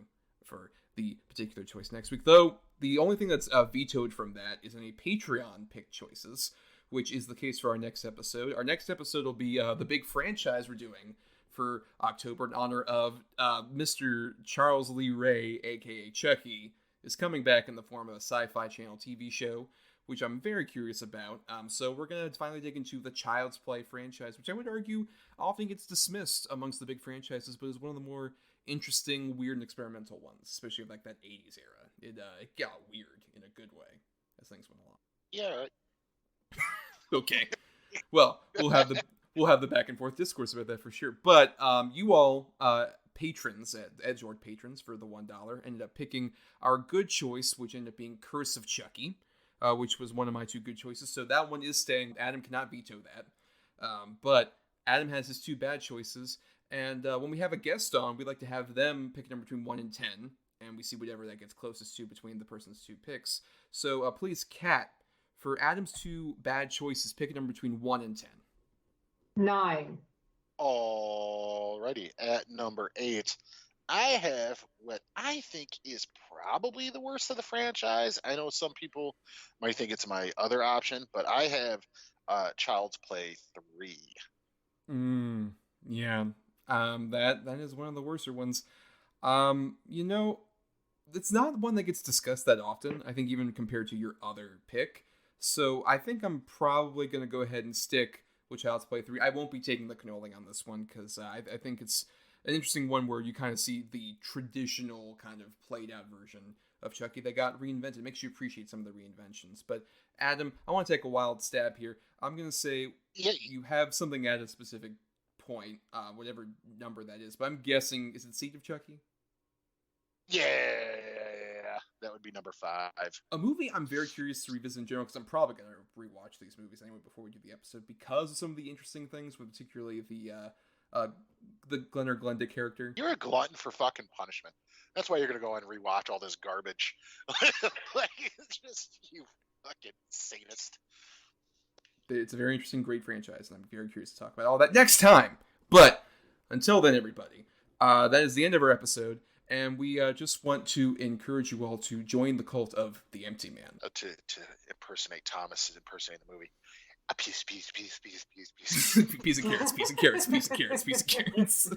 Speaker 3: for the particular choice next week. Though, the only thing that's vetoed from that is any Patreon pick choices, which is the case for our next episode. Our next episode will be the big franchise we're doing for October in honor of Mr. Charles Lee Ray, a.k.a. Chucky, is coming back in the form of a Sci-Fi Channel TV show, which I'm very curious about. So we're going to finally dig into the Child's Play franchise, which I would argue often gets dismissed amongst the big franchises, but is one of the more interesting, weird, and experimental ones, especially like that 80s era. It got weird in a good way as things went along.
Speaker 2: Yeah, right.
Speaker 3: Okay. Well, we'll have the back and forth discourse about that for sure. But you all patrons, Edgelord patrons for the $1, ended up picking our good choice, which ended up being Curse of Chucky, which was one of my 2 good choices. So that one is staying. Adam cannot veto that. But Adam has his 2 bad choices. And when we have a guest on, we like to have them pick a number between 1 and 10. And we see whatever that gets closest to between the person's 2 picks. So please, Kat, for Adam's 2 bad choices, pick a number between 1 and 10.
Speaker 4: 9.
Speaker 2: Alrighty, at number 8, I have what I think is probably the worst of the franchise. I know some people might think it's my other option, but I have Child's Play 3.
Speaker 3: Yeah. That is one of the worser ones. It's not one that gets discussed that often, I think, even compared to your other pick. So I think I'm probably going to go ahead and stick with Child's Play 3. I won't be taking the cannoli on this one, because I think it's an interesting one where you kind of see the traditional kind of played out version of Chucky that got reinvented. It makes you appreciate some of the reinventions. But Adam, I want to take a wild stab here. I'm going to say you have something at a specific point, whatever number that is. But I'm guessing, is it Seed of Chucky?
Speaker 2: Yeah, that would be number 5.
Speaker 3: A movie I'm very curious to revisit in general, because I'm probably going to rewatch these movies anyway before we do the episode, because of some of the interesting things, with particularly the Glenn or Glenda character.
Speaker 2: You're a glutton for fucking punishment. That's why you're going to go and rewatch all this garbage. Like, it's just, you fucking sadist.
Speaker 3: It's a very interesting, great franchise, and I'm very curious to talk about all that next time. But until then, everybody, that is the end of our episode. And we just want to encourage you all to join the cult of the Empty Man.
Speaker 2: To impersonate Thomas is impersonating the movie. A piece.
Speaker 3: Piece of carrots, piece of carrots, piece of carrots, piece of carrots.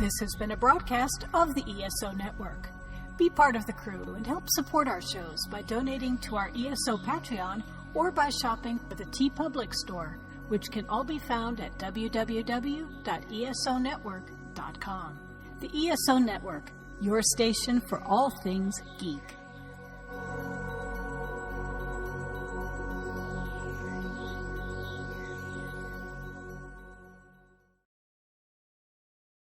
Speaker 1: This has been a broadcast of the ESO Network. Be part of the crew and help support our shows by donating to our ESO Patreon or by shopping for the TeePublic store, which can all be found at www.esonetwork.com. The ESO Network, your station for all things geek.